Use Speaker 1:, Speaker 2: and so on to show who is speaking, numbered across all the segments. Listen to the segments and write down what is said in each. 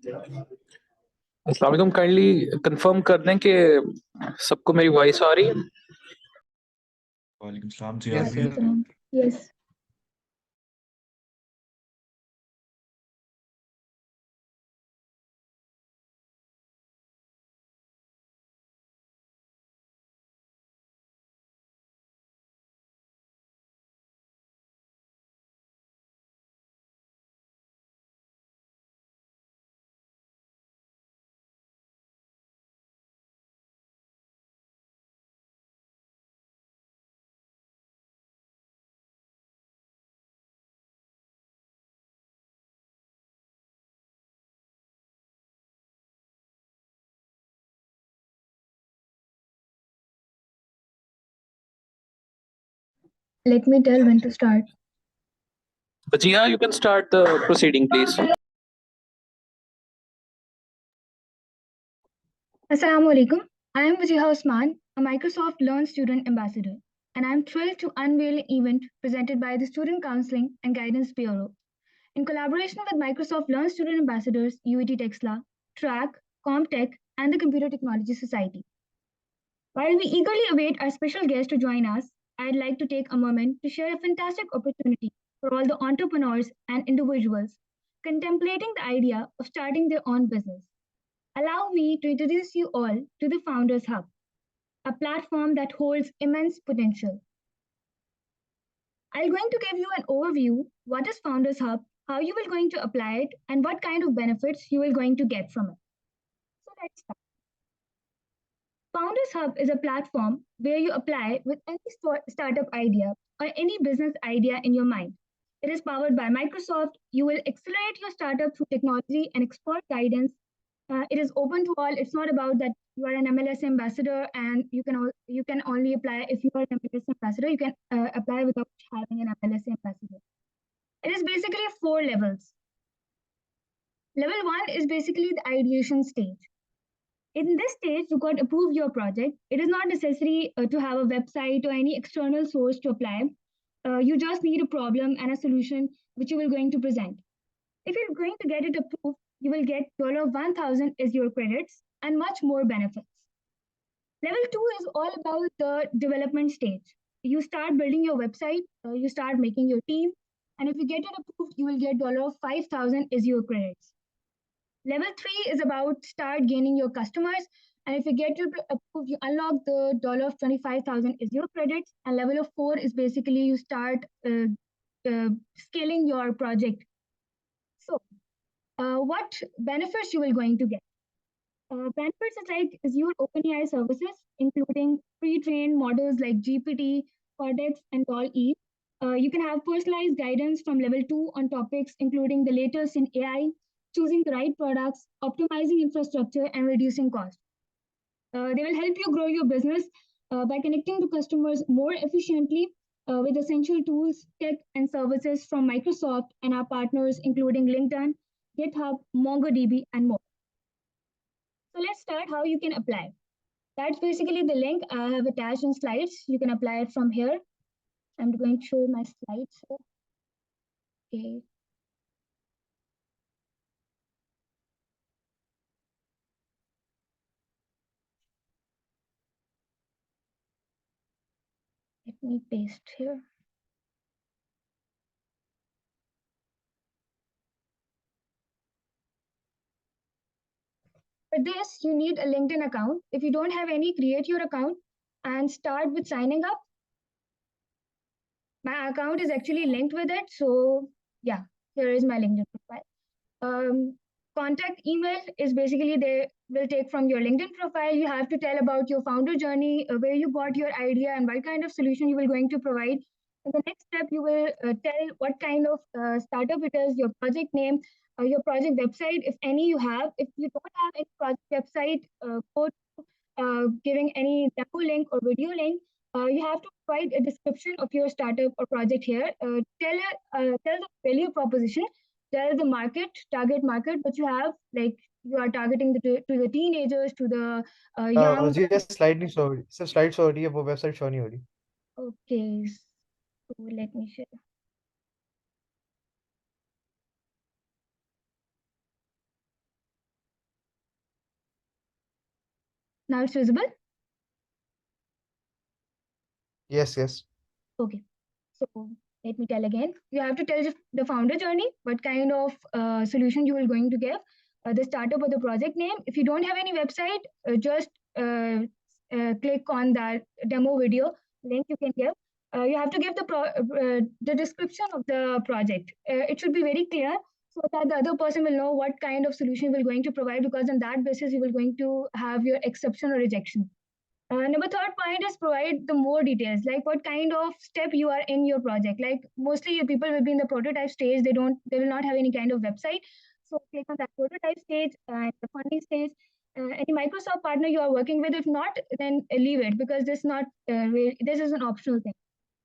Speaker 1: अस्सलाम वालेकुम। Kindly confirm कर दें कि सबको मेरी वॉइस आ रही है।
Speaker 2: वालेकुम सलाम जी, आ
Speaker 3: Yes,
Speaker 2: रही है।
Speaker 3: sir.
Speaker 4: Yes. Let me tell when to start.
Speaker 1: Bajiya, you can start the proceeding, please.
Speaker 4: Assalamu alaikum. I am Wajiha Osman, a Microsoft Learn Student Ambassador, and I am thrilled to unveil an event presented by the Student Counseling and Guidance Bureau in collaboration with Microsoft Learn Student Ambassadors, UET Texla, TRAC, Comtech, and the Computer Technology Society. While we eagerly await our special guest to join us, I'd like to take a moment to share a fantastic opportunity for all the entrepreneurs and individuals contemplating the idea of starting their own business. Allow me to introduce you all to the Founders Hub, a platform that holds immense potential. I'm going to give you an overview what is Founders Hub, how you will going to apply it, and what kind of benefits you will going to get from it. So let's start. Founders Hub is a platform where you apply with any startup idea or any business idea in your mind. It is powered by Microsoft. You will accelerate your startup through technology and expert guidance. It is open to all. It's not about that you are an MLS ambassador and you can only apply if you are an MLS ambassador. You can apply without having an MLS ambassador. It is basically 4 levels. Level 1 is basically the ideation stage. In this stage, you got approve your project. It is not necessary to have a website or any external source to apply. You just need a problem and a solution which you will going to present. If you're going to get it approved, you will get $1,000 as your credits and much more benefits. Level 2 is all about the development stage. You start building your website, you start making your team, and if you get it approved, you will get $5,000 as your credits. Level 3 is about start gaining your customers. And if you get it approved, you unlock the $25,000 as your credits. And level of 4 is basically you start scaling your project. So what benefits you will going to get? Benefits is your OpenAI services, including pre-trained models like GPT, Cortex, and DALL-E. You can have personalized guidance from level 2 on topics including the latest in AI, choosing the right products, optimizing infrastructure, and reducing cost. They will help you grow your business by connecting to customers more efficiently with essential tools, tech, and services from Microsoft and our partners, including LinkedIn, GitHub, MongoDB, and more. So let's start how you can apply. That's basically the link I have attached in slides. You can apply it from here. I'm going to show my slides here. Okay. Let me paste here. For this, you need a LinkedIn account. If you don't have any, create your account and start with signing up. My account is actually linked with it. So yeah, here is my LinkedIn profile. Contact email is basically they will take from your LinkedIn profile. You have to tell about your founder journey, where you got your idea and what kind of solution you will going to provide. In the next step, you will tell what kind of startup it is, your project name, your project website, if any you have. If you don't have any project website, go to giving any demo link or video link. You have to provide a description of your startup or project here. Tell the value proposition, tell the target market, but you have like you are targeting to the teenagers, to the young.
Speaker 3: जी slide नहीं show हो रही sir, slide show हो रही है, वो website show नहीं हो रही.
Speaker 4: Okay, so let me share. Now it's visible?
Speaker 3: Yes, yes.
Speaker 4: Okay. So let me tell again. You have to tell the founder journey, what kind of solution you are going to give, the startup or the project name. If you don't have any website, just click on that demo video link you can give. You have to give the description of the project. It should be very clear so that the other person will know what kind of solution you are going to provide, because on that basis you will going to have your exception or rejection. Number third point is provide the more details, like what kind of step you are in your project. Like mostly people will be in the prototype stage. They will not have any kind of website. So click on that prototype stage and the funding stage. Any Microsoft partner you are working with, if not, then leave it, because this is an optional thing.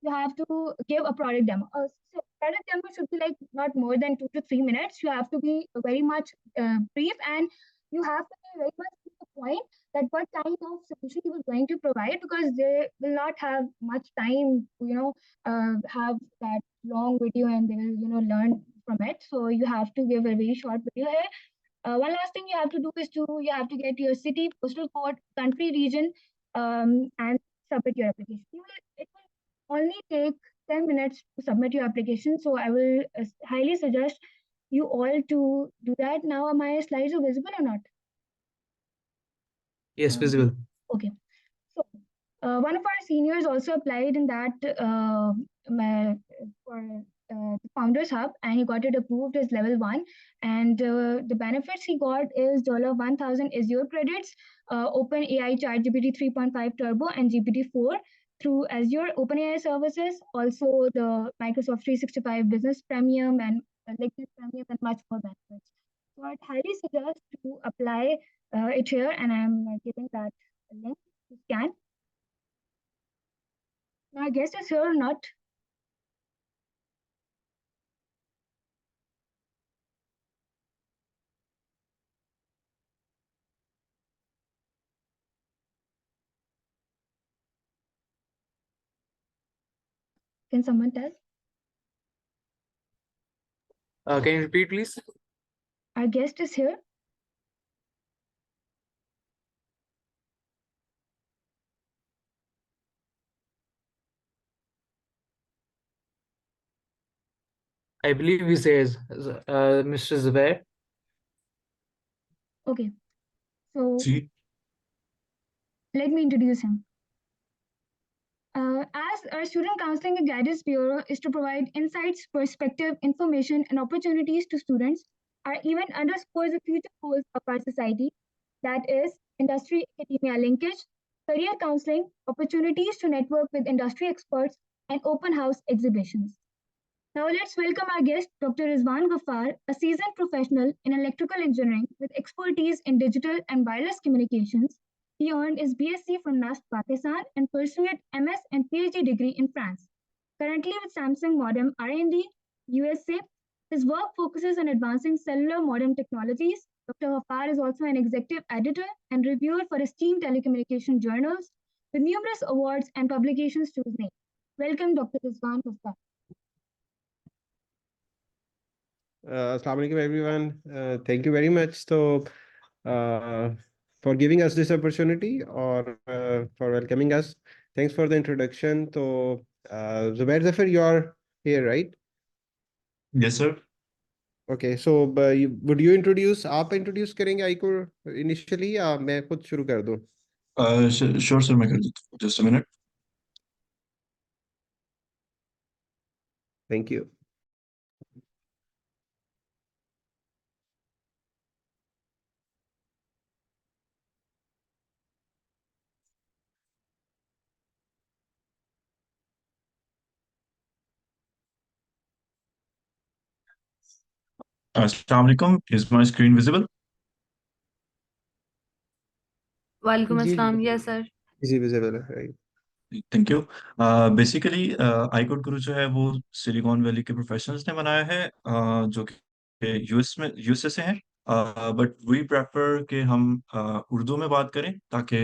Speaker 4: You have to give a product demo. So product demo should be like not more than 2 to 3 minutes. You have to be very much brief, and you have to be very much to the point that what kind of solution you are going to provide, because they will not have much time to, have that long video and they will, learn from it. So you have to give a very short video here. One last thing you have to do is you have to get your city, postal code, country, region, and submit your application. It will only take 10 minutes to submit your application. So I will highly suggest you all to do that. Now, are my slides are visible or not?
Speaker 2: Yes, visible.
Speaker 4: Okay. So one of our seniors also applied in that for the Founders Hub, and he got it approved as level 1. And the benefits he got is $1,000 Azure credits, OpenAI ChatGPT 3.5 Turbo and GPT-4 through Azure OpenAI services, also the Microsoft 365 Business Premium and LinkedIn Premium, and much more benefits. So I'd highly suggest to apply it here, and I'm giving that link to scan. Now, I guess it's here or not. Can someone tell?
Speaker 2: Can you repeat, please?
Speaker 4: Our guest is here.
Speaker 2: I believe he says Mr. Zubair.
Speaker 4: Okay. So
Speaker 5: See,
Speaker 4: let me introduce him. As our Student Counseling and Guidance Bureau is to provide insights, perspective, information, and opportunities to students, our event underscores the future goals of our society, that is, industry academia linkage, career counseling, opportunities to network with industry experts, and open house exhibitions. Now let's welcome our guest, Dr. Rizwan Ghaffar, a seasoned professional in electrical engineering with expertise in digital and wireless communications. He earned his BSc from NAST Pakistan and pursued MS and PhD degree in France. Currently with Samsung Modem R&D, USA, his work focuses on advancing cellular modem technologies. Dr. Ghaffar is also an executive editor and reviewer for esteemed telecommunication journals with numerous awards and publications to his name. Welcome, Dr. Rizwan Ghaffar.
Speaker 6: Assalamu alaikum, everyone. Thank you very much for giving us this opportunity, or for welcoming us. Thanks for the introduction. So, Zubair Zafar, you are here, right?
Speaker 5: yes, sir.
Speaker 6: Okay, so would you introduce? आप introduce करेंगे आई को initially, या मैं खुद शुरू कर दूं?
Speaker 5: Sure, sir. मैं कर देता हूँ. Just a minute.
Speaker 6: Thank you.
Speaker 5: Assalamu alaikum. Is my screen visible?
Speaker 7: वालेकुम
Speaker 6: जी,
Speaker 7: अस्सलाम yes sir
Speaker 6: easy visible, right?
Speaker 5: Thank you. Basically iCode गुरु जो है वो सिलिकॉन वैली के प्रोफेशनल्स ने बनाया है, जो कि यूएसए से हैं. बट वी प्रेफर कि हम उर्दू में बात करें, ताकि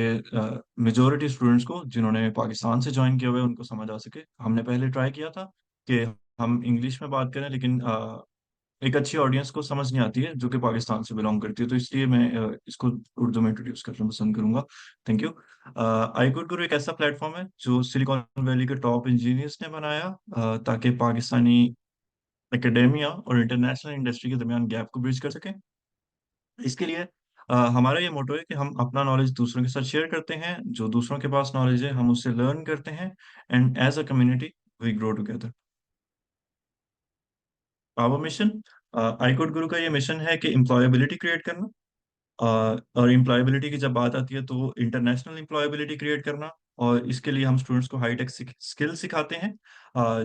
Speaker 5: मेजोरिटी स्टूडेंट्स को जिन्होंने पाकिस्तान से ज्वाइन किया हुआ है उनको समझ आ सके. हमने पहले ट्राई किया था कि हम इंग्लिश में बात करें, लेकिन एक अच्छी ऑडियंस को समझ नहीं आती है जो कि पाकिस्तान से बिलोंग करती है, तो इसलिए मैं इसको उर्दू में इंट्रोड्यूस करना पसंद करूंगा। Thank you. आई कोड गुरु एक ऐसा प्लेटफॉर्म है जो सिलिकॉन वैली के टॉप इंजीनियर्स ने बनाया, ताकि पाकिस्तानी एकेडेमिया और इंटरनेशनल इंडस्ट्री के दरमियान गैप को ब्रिज कर सके। इसके लिए हमारा ये मोटो है कि हम अपना नॉलेज दूसरों के साथ शेयर करते हैं, जो दूसरों के पास नॉलेज है हम उससे लर्न करते हैं, and as a community we grow together. Our mission, I code guru का ये मिशन है कि एम्प्लॉयबिलिटी क्रिएट करना। और एम्प्लॉयबिलिटी की जब बात आती है तो इंटरनेशनल एम्प्लॉयबिलिटी क्रिएट करना, और इसके लिए हम स्टूडेंट्स को हाईटेक स्किल सिखाते हैं,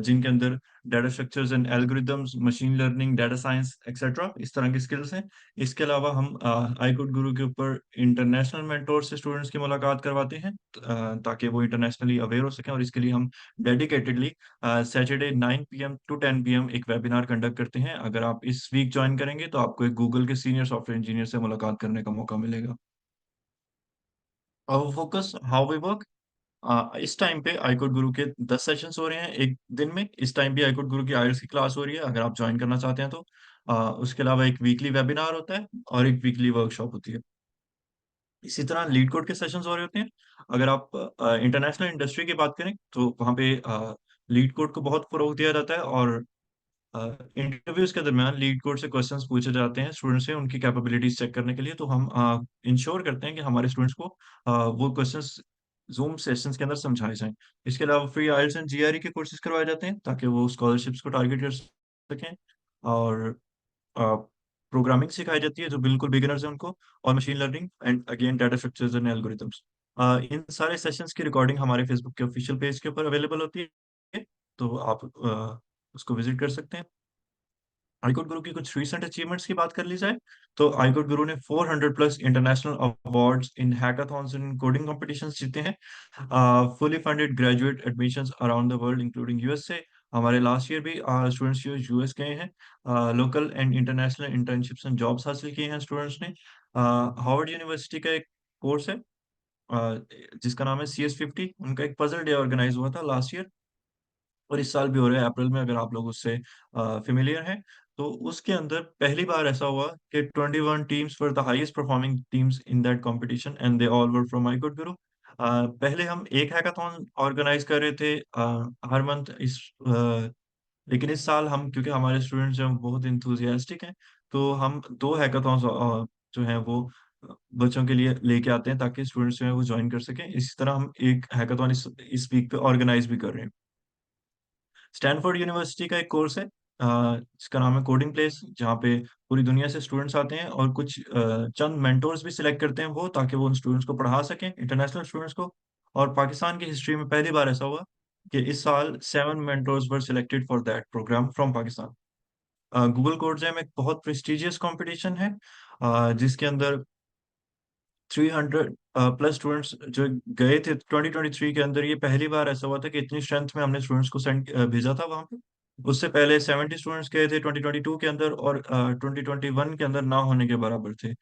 Speaker 5: जिनके अंदर data structures and algorithms, machine learning, data science etcetera, इस तरह की स्किल्स हैं। इसके अलावा हम आई कोड गुरु के ऊपर इंटरनेशनल मेंटोर से स्टूडेंट्स की मुलाकात करवाते हैं, ताकि वो इंटरनेशनली अवेयर हो सकें, और इसके लिए हम dedicatedly Saturday 9 PM to 10 PM एक वेबिनार कंडक्ट करते हैं। अगर आप इस वीक ज्वाइन करेंगे तो आपको एक गूगल के सीनियर सॉफ्टवेयर इंजीनियर से मुलाकात करने का मौका मिलेगा। और फोकस हाउ वी वर्क, इस टाइम पे आईकोड गुरु के 10 सेशंस हो रहे हैं एक दिन में। इस टाइम भी आईकोड गुरु की आईएलटीएस की क्लास हो रही है, अगर आप ज्वाइन करना चाहते हैं तो। उसके अलावा एक वीकली वेबिनार होता है और एक वीकली वर्कशॉप होती है। इसी तरह लीड कोड के सेशंस हो रहे होते हैं। अगर आप इंटरनेशनल इंडस्ट्री की बात करें तो वहाँ पे लीड कोड को बहुत फरोग दिया जाता है, और इंटरव्यूज के दरमियान लीड कोड से क्वेश्चंस पूछे जाते हैं स्टूडेंट्स से उनकी कैपेबिलिटीज चेक करने के लिए। तो हम इंश्योर करते हैं कि हमारे स्टूडेंट्स को वो क्वेश्चंस जूम सेशंस के अंदर समझाए जाएं। इसके अलावा फ्री आइल्स एंड जीआरई के कोर्सेज करवाए जाते हैं ताकि वो स्कॉलरशिप्स को टारगेट कर सकें, और प्रोग्रामिंग सिखाई जाती है जो बिल्कुल बिगिनर्स हैं उनको, और machine learning and again data structures and algorithms. इन सारे सेशंस की रिकॉर्डिंग हमारे फेसबुक के ऑफिशियल पेज के ऊपर अवेलेबल होती है, तो आप उसको विजिट कर सकते हैं। आईकोड गुरु की कुछ रीसेंट अचीवमेंट्स की बात कर ली जाए तो आईकोड गुरु ने 400 plus international awards in hackathons and coding competitions जीते हैं, fully funded graduate admissions around the world including USA. हमारे लास्ट ईयर भी स्टूडेंट्स यूएस गए हैं, local and international internships and jobs हासिल किए हैं स्टूडेंट्स ने। हार्वर्ड यूनिवर्सिटी का एक कोर्स है जिसका नाम है CS50, उनका एक पजल डे ऑर्गेनाइज हुआ था लास्ट ईयर, और इस साल भी हो रहा है अप्रैल में, अगर आप लोग उससे फेमिलियर हैं। तो उसके अंदर पहली बार ऐसा हुआ कि 21 teams were the highest performing teams in that competition and they all were from iCode Guru. पहले हम एक हैकाथॉन ऑर्गेनाइज कर रहे थे हर मंथ, लेकिन इस साल हम, क्योंकि हमारे स्टूडेंट्स जो हैं बहुत इंथुजियास्टिक हैं, तो हम 2 हैकाथॉन्स जो हैं वो बच्चों के लिए लेके आते हैं ताकि स्टूडेंट्स जो हैं वो ज्वाइन कर सकें। इसी तरह हम एक हैकाथॉन इस वीक पे ऑर्गेनाइज भी कर रहे हैं। स्टैनफोर्ड यूनिवर्सिटी का एक कोर्स है जिसका नाम है कोडिंग प्लेस, जहाँ पे पूरी दुनिया से स्टूडेंट्स आते हैं, और कुछ चंद मेंटोर्स भी सिलेक्ट करते हैं वो, ताकि वो उन स्टूडेंट्स को पढ़ा सकें, इंटरनेशनल स्टूडेंट्स को। और पाकिस्तान की हिस्ट्री में पहली बार ऐसा हुआ कि इस साल 7 mentors were selected for that program from Pakistan. Google Code Jam एक बहुत प्रेस्टिजियस कंपटीशन है, जिसके अंदर 300 प्लस स्टूडेंट्स जो गए थे 2023 के अंदर। ये पहली बार ऐसा हुआ था कि इतनी स्ट्रेंथ में हमने स्टूडेंट्स को भेजा था वहां पे। उससे पहले 70 स्टूडेंट्स गए थे 2022 के अंदर, और 2021 के अंदर ना होने के बराबर थे।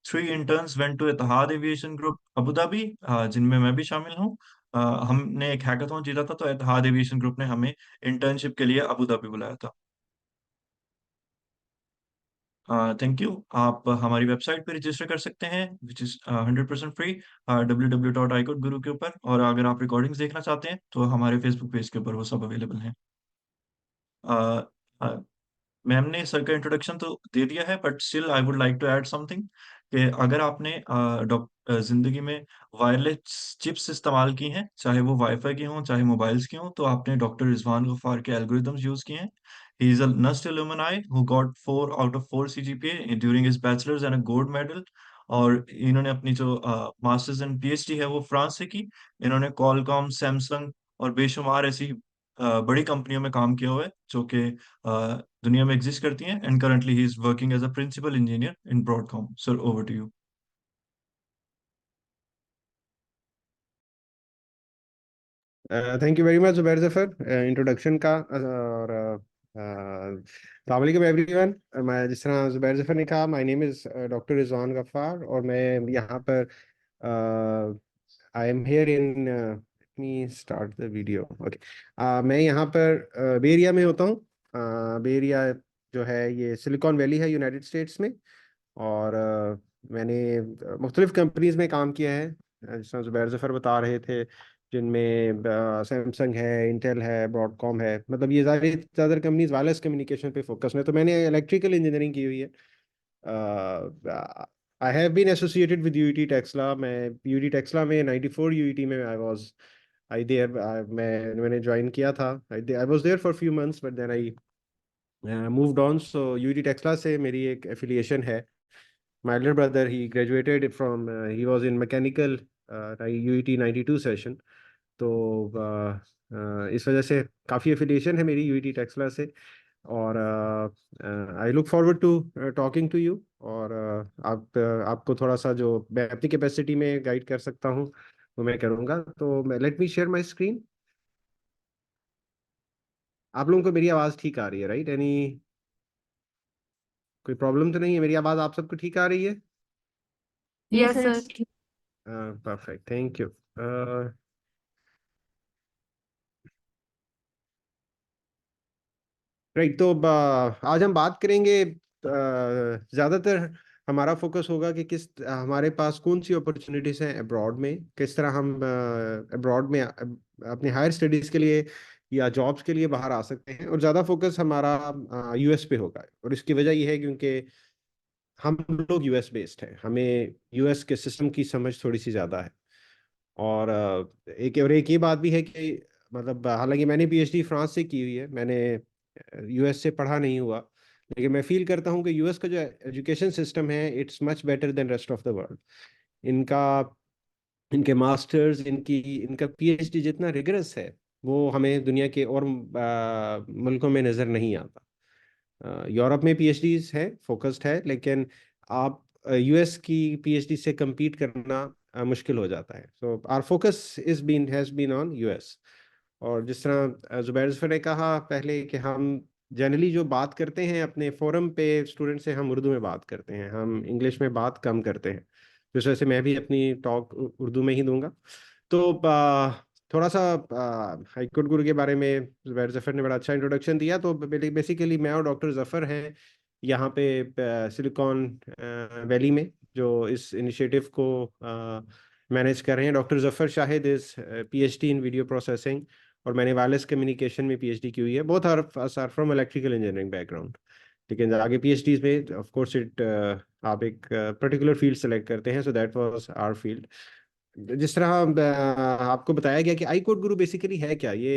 Speaker 5: 3 interns went to Etihad Aviation Group Abu Dhabi, जिनमें मैं भी शामिल हूँ। हमने एक हैकाथॉन जीता था, तो इत्तेहाद एविएशन ग्रुप ने हमें इंटर्नशिप के लिए अबू धाबी बुलाया था। Thank you. आप हमारी वेबसाइट पे रजिस्टर कर सकते हैं विच इज़ 100% फ्री, www.icodeguru के ऊपर। और अगर आप रिकॉर्डिंग्स देखना चाहते हैं तो हमारे फेसबुक पेज के ऊपर वो सब अवेलेबल हैं। मैम ने सर का इंट्रोडक्शन तो दे दिया है, but still I would like to add something, कि अगर आपने जिंदगी में वायरलेस चिप्स इस्तेमाल की हैं, चाहे वो वाईफाई की हों चाहे मोबाइल्स की हों, तो आपने डॉक्टर रिजवान गफ्फार के एल्गोरिदम्स यूज किए हैं। ही is a NUST alumni who got 4 out of 4 CGPA during his bachelor's and a gold medal। और इन्होंने अपनी जो मास्टर्स एंड PhD है वो फ्रांस से की। इन्होंने कॉलकॉम, सैमसंग और बेशुमार ऐसी बड़ी कंपनियों में काम किया हुआ है जो कि दुनिया में एग्जिस्ट करती हैं, and currently he is working as a principal engineer in Broadcom. Sir, over to you.
Speaker 6: Thank you very much Zubair Zafar introduction का। और अस्सलाम वालेकुम एवरीवन। मैं, जिस तरह जुबैर जफर ने कहा, my name is doctor Rizwan Ghaffar, और मैं यहाँ पर I am here in, me start the video. Okay, मैं यहाँ पर बे एरिया में होता हूँ। बे एरिया जो है ये सिलिकॉन वैली है यूनाइटेड स्टेट्स में। और मैंने मुख्तलिफ कंपनीज में काम किया है, जिस तरह ज़ुबैर ज़फ़र बता रहे थे, जिनमें सैमसंग है, इंटेल है, ब्रॉडकॉम है, मतलब ये ज़्यादातर कंपनीज वायरलेस कम्युनिकेशन पे फोकस है। तो मैंने इलेक्ट्रिकल इंजीनियरिंग की हुई है। I have been associated with UET Taxila. मैं यूईटी टेक्सला में 94 यूईटी में आई देयर मैंने ज्वाइन किया था। I was there for few months but then I moved on. So UET Taxila से मेरी एक एफिलिएशन है। My elder brother, he graduated from, he was in mechanical UET 92 session। तो इस वजह से काफ़ी एफिलिएशन है मेरी यूईटी टेक्सला से। और I look forward to talking to you. और आपको थोड़ा सा जो मैं अपनी कैपेसिटी में गाइड कर सकता हूँ वो मैं करूँगा। तो let me share my screen. आप लोगों को मेरी आवाज़ ठीक आ रही है, राइट? कोई प्रॉब्लम तो नहीं है? मेरी आवाज़ आप सबको ठीक आ रही है?
Speaker 7: Yes, sir.
Speaker 6: Perfect, thank you. Right, तो आज हम बात करेंगे, ज़्यादातर हमारा फोकस होगा कि हमारे पास कौन सी अपॉर्चुनिटीज़ हैं अब्रॉड में, किस तरह हम अब्रॉड में अपने हायर स्टडीज़ के लिए या जॉब्स के लिए बाहर आ सकते हैं। और ज़्यादा फोकस हमारा यूएस पे होगा। और इसकी वजह यह है क्योंकि हम लोग यूएस बेस्ड हैं, हमें यूएस के सिस्टम की समझ थोड़ी सी ज़्यादा है। और एक ये बात भी है कि मतलब हालांकि मैंने पीएचडी फ्रांस से की हुई है, मैंने यूएस से पढ़ा नहीं हुआ, लेकिन मैं फील करता हूँ कि यूएस का जो एजुकेशन सिस्टम है it's much better than rest of the world. इनका इनके मास्टर्स, इनका पीएचडी जितना रिगरस है वो हमें दुनिया के और मुल्कों में नज़र नहीं आता। यूरोप में पीएचडीज है, फोकस्ड है, लेकिन आप यूएस की पीएचडी से compete करना मुश्किल हो जाता है। So our focus has been on US. और जिस तरह ज़ुबैर ज़फ़र ने कहा पहले कि हम जनरली जो बात करते हैं अपने फोरम पे स्टूडेंट से, हम उर्दू में बात करते हैं, हम इंग्लिश में बात कम करते हैं। जिस वजह से मैं भी अपनी टॉक उर्दू में ही दूंगा। तो थोड़ा सा हाई कोर्ट गुरु के बारे में ज़ुबैर ज़फ़र ने बड़ा अच्छा इंट्रोडक्शन दिया। तो बेसिकली मैं और डॉक्टर ज़फ़र हैं यहाँ पे सिलिकॉन वैली में, जो इस इनिशिएटिव को मैनेज कर रहे हैं। Doctor Zafar Shahid is PhD in video processing, और मैंने वायरलेस कम्युनिकेशन में पीएचडी की हुई है। Both are from electrical engineering background. लेकिन आगे पीएचडीज में ऑफ कोर्स आप एक पर्टिकुलर फील्ड सेलेक्ट करते हैं, so that was our field. जिस तरह आपको बताया गया कि आई कोड गुरु बेसिकली है क्या, ये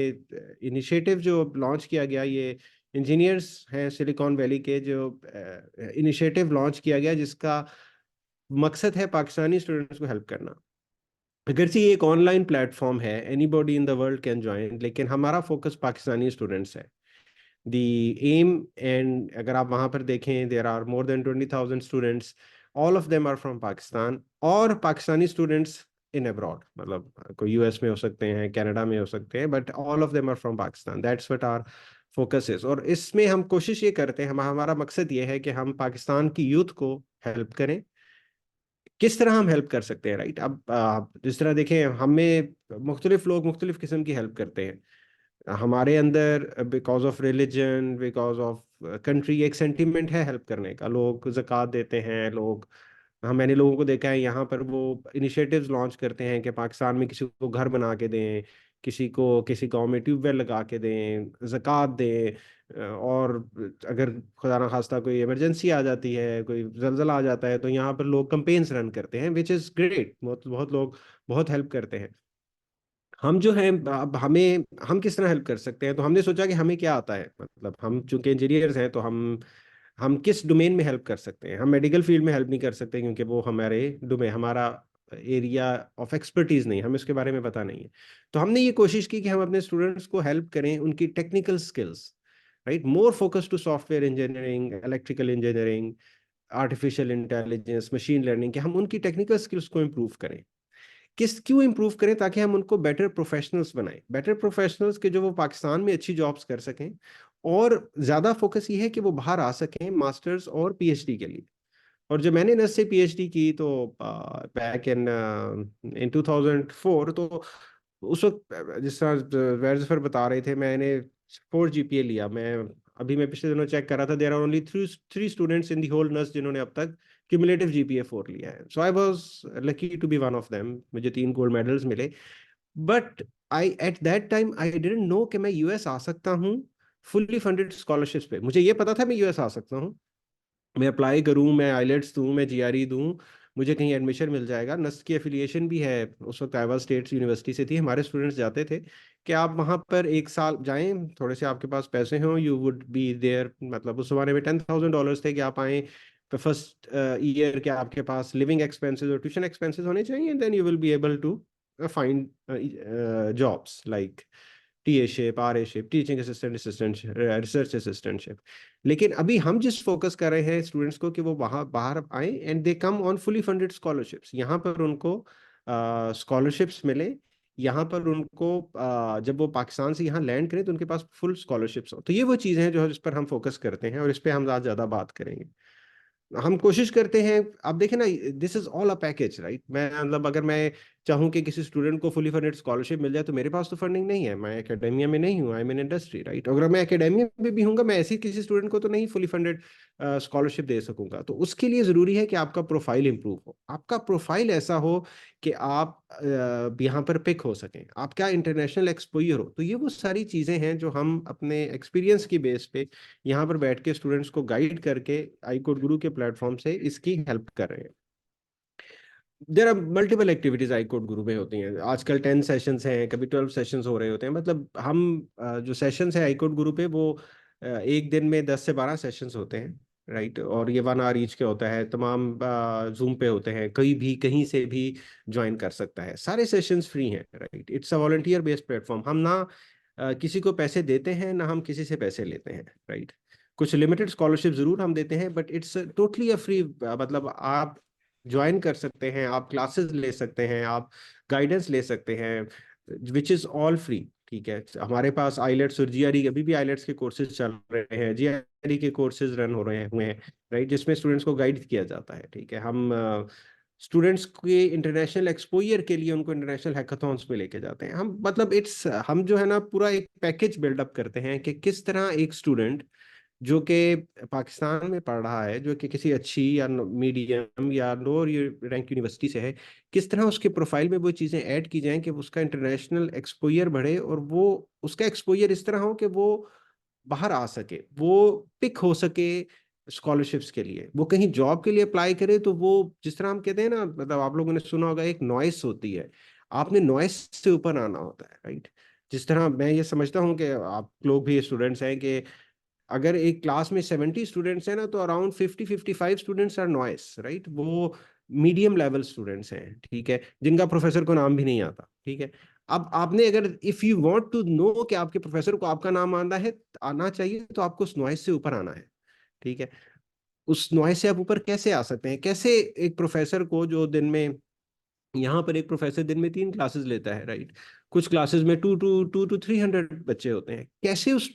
Speaker 6: इनिशिएटिव जो लॉन्च किया गया, ये इंजीनियर्स हैं सिलिकॉन वैली के, जो इनिशिएटिव लॉन्च किया गया जिसका मकसद है पाकिस्तानी स्टूडेंट्स को हेल्प करना। अगर से ये एक ऑनलाइन प्लेटफॉर्म है, anybody in the world can join, लेकिन हमारा फोकस पाकिस्तानी स्टूडेंट्स है। दी एम, एंड अगर आप वहाँ पर देखें, there are more than 20,000 students, all of them are from Pakistan, और पाकिस्तानी स्टूडेंट्स इन अब्रॉड, मतलब कोई यूएस में हो सकते हैं, कनाडा में हो सकते हैं, but all of them are from Pakistan. That's what our focus is. और इसमें हम कोशिश ये करते हैं, हमारा मकसद ये है कि हम पाकिस्तान की यूथ को हेल्प करें। किस तरह हम हेल्प कर सकते हैं, राइट? अब जिस तरह देखें, हमें मुख्तलिफ लोग मुख्तलिफ किस्म की हेल्प करते हैं। हमारे अंदर because of religion, because of country, एक सेंटिमेंट है हेल्प करने का। लोग ज़कात देते हैं, लोग, मैंने लोगों को देखा है यहाँ पर वो इनिशिएटिव्स लॉन्च करते हैं कि पाकिस्तान में किसी को घर बना के दें, किसी को किसी गांव में ट्यूबवेल लगा के दें, ज़कात दें। और अगर खुदा ना खास्ता कोई इमरजेंसी आ जाती है, कोई जल्जला आ जाता है, तो यहाँ पर लोग कैंपेन्स रन करते हैं, विच इज़ ग्रेट। बहुत बहुत लोग बहुत हेल्प करते हैं। हम जो हैं, अब हम किस तरह हेल्प कर सकते हैं? तो हमने सोचा कि हमें क्या आता है, मतलब हम चूंकि इंजीनियर्स हैं, तो हम किस डोमेन में हेल्प कर सकते हैं। हम मेडिकल फील्ड में हेल्प नहीं कर सकते क्योंकि वो हमारे डोमेन, हमारा एरिया ऑफ एक्सपर्टीज नहीं, हमें उसके बारे में पता नहीं है। तो हमने ये कोशिश की कि हम अपने स्टूडेंट्स को हेल्प करें उनकी technical skills, right? More focus to software engineering, electrical engineering, artificial intelligence, machine learning, कि हम उनकी टेक्निकल स्किल्स को इम्प्रूव करें। क्यों इम्प्रूव करें? ताकि हम उनको बेटर प्रोफेशनल्स बनाएं, बेटर प्रोफेशनल्स के जो वो पाकिस्तान में अच्छी जॉब्स कर सकें। और ज़्यादा फोकस ये है कि वो बाहर आ सकें मास्टर्स और पीएचडी के लिए। और जब मैंने नस से पीएचडी की, तो बैक इन 2004, तो उस वक्त जिस तरह ज़ुबैर ज़फ़र बता रहे थे, मैंने 4 GPA लिया। मैं अभी मैं पिछले दिनों चेक कर रहा था, there are only three students in the whole नर्स जिन्होंने अब तक क्यूमुलेटिव जीपीए 4 लिया है. So I was lucky to be one of them. मुझे 3 गोल्ड मेडल्स मिले. But I at that time I didn't know कि मैं यूएस आ सकता हूँ फुल्ली फंडेड स्कॉलरशिप्स पे. मुझे ये पता था मैं यूएस आ सकता हूँ, मैं अप्लाई करूँ, मैं आइलेट्स दूँ, मैं जीआरई दूँ, मुझे कहीं एडमिशन मिल जाएगा. नस्ट की एफिलिएशन भी है, उस वक्त आइवा स्टेट यूनिवर्सिटी से थी. हमारे स्टूडेंट्स जाते थे कि आप वहाँ पर 1 साल जाएं, थोड़े से आपके पास पैसे हों, यू वुड बी देयर. मतलब उस जमाने में $10,000 थे कि आप आए फर्स्ट ईयर के आपके पास लिविंग एक्सपेंसेस और ट्यूशन एक्सपेंसेस होने चाहिए, then you will be able to find jobs like TA-ship, RA-ship, teaching assistant, research assistantship. लेकिन अभी हम जिस फोकस कर रहे हैं स्टूडेंट्स को कि वो वहाँ बाहर आए and they come on fully funded scholarships. यहाँ पर उनको स्कॉलरशिप्स मिले, यहाँ पर उनको जब वो पाकिस्तान से यहाँ लैंड करें तो उनके पास फुल स्कॉलरशिप्स हो. तो ये वो चीज़ें हैं जो इस पर हम फोकस करते हैं और इस पर हम आज ज़्यादा बात करेंगे. हम कोशिश करते हैं. आप देखें ना, this is all a package, right. मैं मतलब अगर मैं चाहूँ कि किसी स्टूडेंट को फुली फंडेड स्कॉलरशिप मिल जाए तो मेरे पास तो फंडिंग नहीं है, मैं एकेडेमिया में नहीं हूँ, I am in industry, right. अगर मैं एकेडेमिया में भी हूँगा, मैं ऐसे किसी स्टूडेंट को तो नहीं फुली फंडेड स्कॉलरशिप दे सकूंगा. तो उसके लिए ज़रूरी है कि आपका प्रोफाइल इंप्रूव हो, आपका प्रोफाइल ऐसा हो कि आप यहाँ पर पिक हो सकें, आपका इंटरनेशनल एक्सपोजर हो. तो ये वो सारी चीज़ें हैं जो हम अपने एक्सपीरियंस की बेस पे यहाँ पर बैठ के स्टूडेंट्स को गाइड करके आई कोड गुरु के प्लेटफॉर्म से इसकी हेल्प कर रहे हैं. There are multiple activities I code guru में होती हैं. आजकल 10 सेशंस हैं, कभी 12 सेशंस हो रहे होते हैं. मतलब हम जो सेशंस है आई कोड गुरु पे वो एक दिन में 10 से 12 सेशंस होते हैं, राइट. और ये 1 आवर ईच के होता है. तमाम जूम पे होते हैं, कहीं भी कहीं से भी ज्वाइन कर सकता है. सारे सेशंस फ्री हैं, right. It's a volunteer based platform. हम ना किसी को पैसे देते हैं ना हम किसी से पैसे लेते हैं, राइट. कुछ लिमिटेड स्कॉलरशिप जरूर हम देते हैं but it's totally a free. मतलब आप ज्वाइन कर सकते हैं, आप क्लासेस ले सकते हैं, आप गाइडेंस ले सकते हैं, विच इज ऑल फ्री. ठीक है. हमारे पास आइलेट्स और जीआरई, अभी भी आइलेट्स के कोर्सेज चल रहे हैं, जीआरई के कोर्सेज रन हो रहे हुए हैं, राइट, जिसमें स्टूडेंट्स को गाइड किया जाता है. ठीक है. हम स्टूडेंट्स के इंटरनेशनल एक्सपोजर के लिए उनको इंटरनेशनल हैकाथॉन्स पे लेके जाते हैं. हम मतलब हम जो है ना पूरा एक पैकेज बिल्डअप करते हैं कि किस तरह एक स्टूडेंट जो कि पाकिस्तान में पढ़ रहा है, जो कि किसी अच्छी या मीडियम या लोअर रैंक यूनिवर्सिटी से है, किस तरह उसके प्रोफाइल में वो चीज़ें ऐड की जाएं कि उसका इंटरनेशनल एक्सपोजर बढ़े और वो उसका एक्सपोजर इस तरह हो कि वो बाहर आ सके, वो पिक हो सके स्कॉलरशिप्स के लिए, वो कहीं जॉब के लिए अप्लाई करे तो वो जिस तरह हम कहते हैं ना, मतलब आप लोगों ने सुना होगा एक नॉइस होती है, आपने नॉइस से ऊपर आना होता है, राइट. जिस तरह मैं ये समझता हूँ कि आप लोग भी स्टूडेंट्स हैं कि अगर एक क्लास में 70 स्टूडेंट्स हैं ना तो around 50-55 students are novice, right. वो मीडियम लेवल स्टूडेंट्स हैं, ठीक है, जिनका प्रोफेसर को नाम भी नहीं आता. ठीक है. अब आपने अगर if you want to know कि आपके प्रोफेसर को आपका नाम आना चाहिए तो आपको उस नॉइस से ऊपर आना है. ठीक है. उस नॉइस से आप ऊपर कैसे आ सकते हैं? कैसे एक प्रोफेसर को जो दिन में, यहाँ पर एक प्रोफेसर दिन में 3 क्लासेस लेता है, राइट, कुछ क्लासेस में 200-300 बच्चे होते हैं, कैसे उस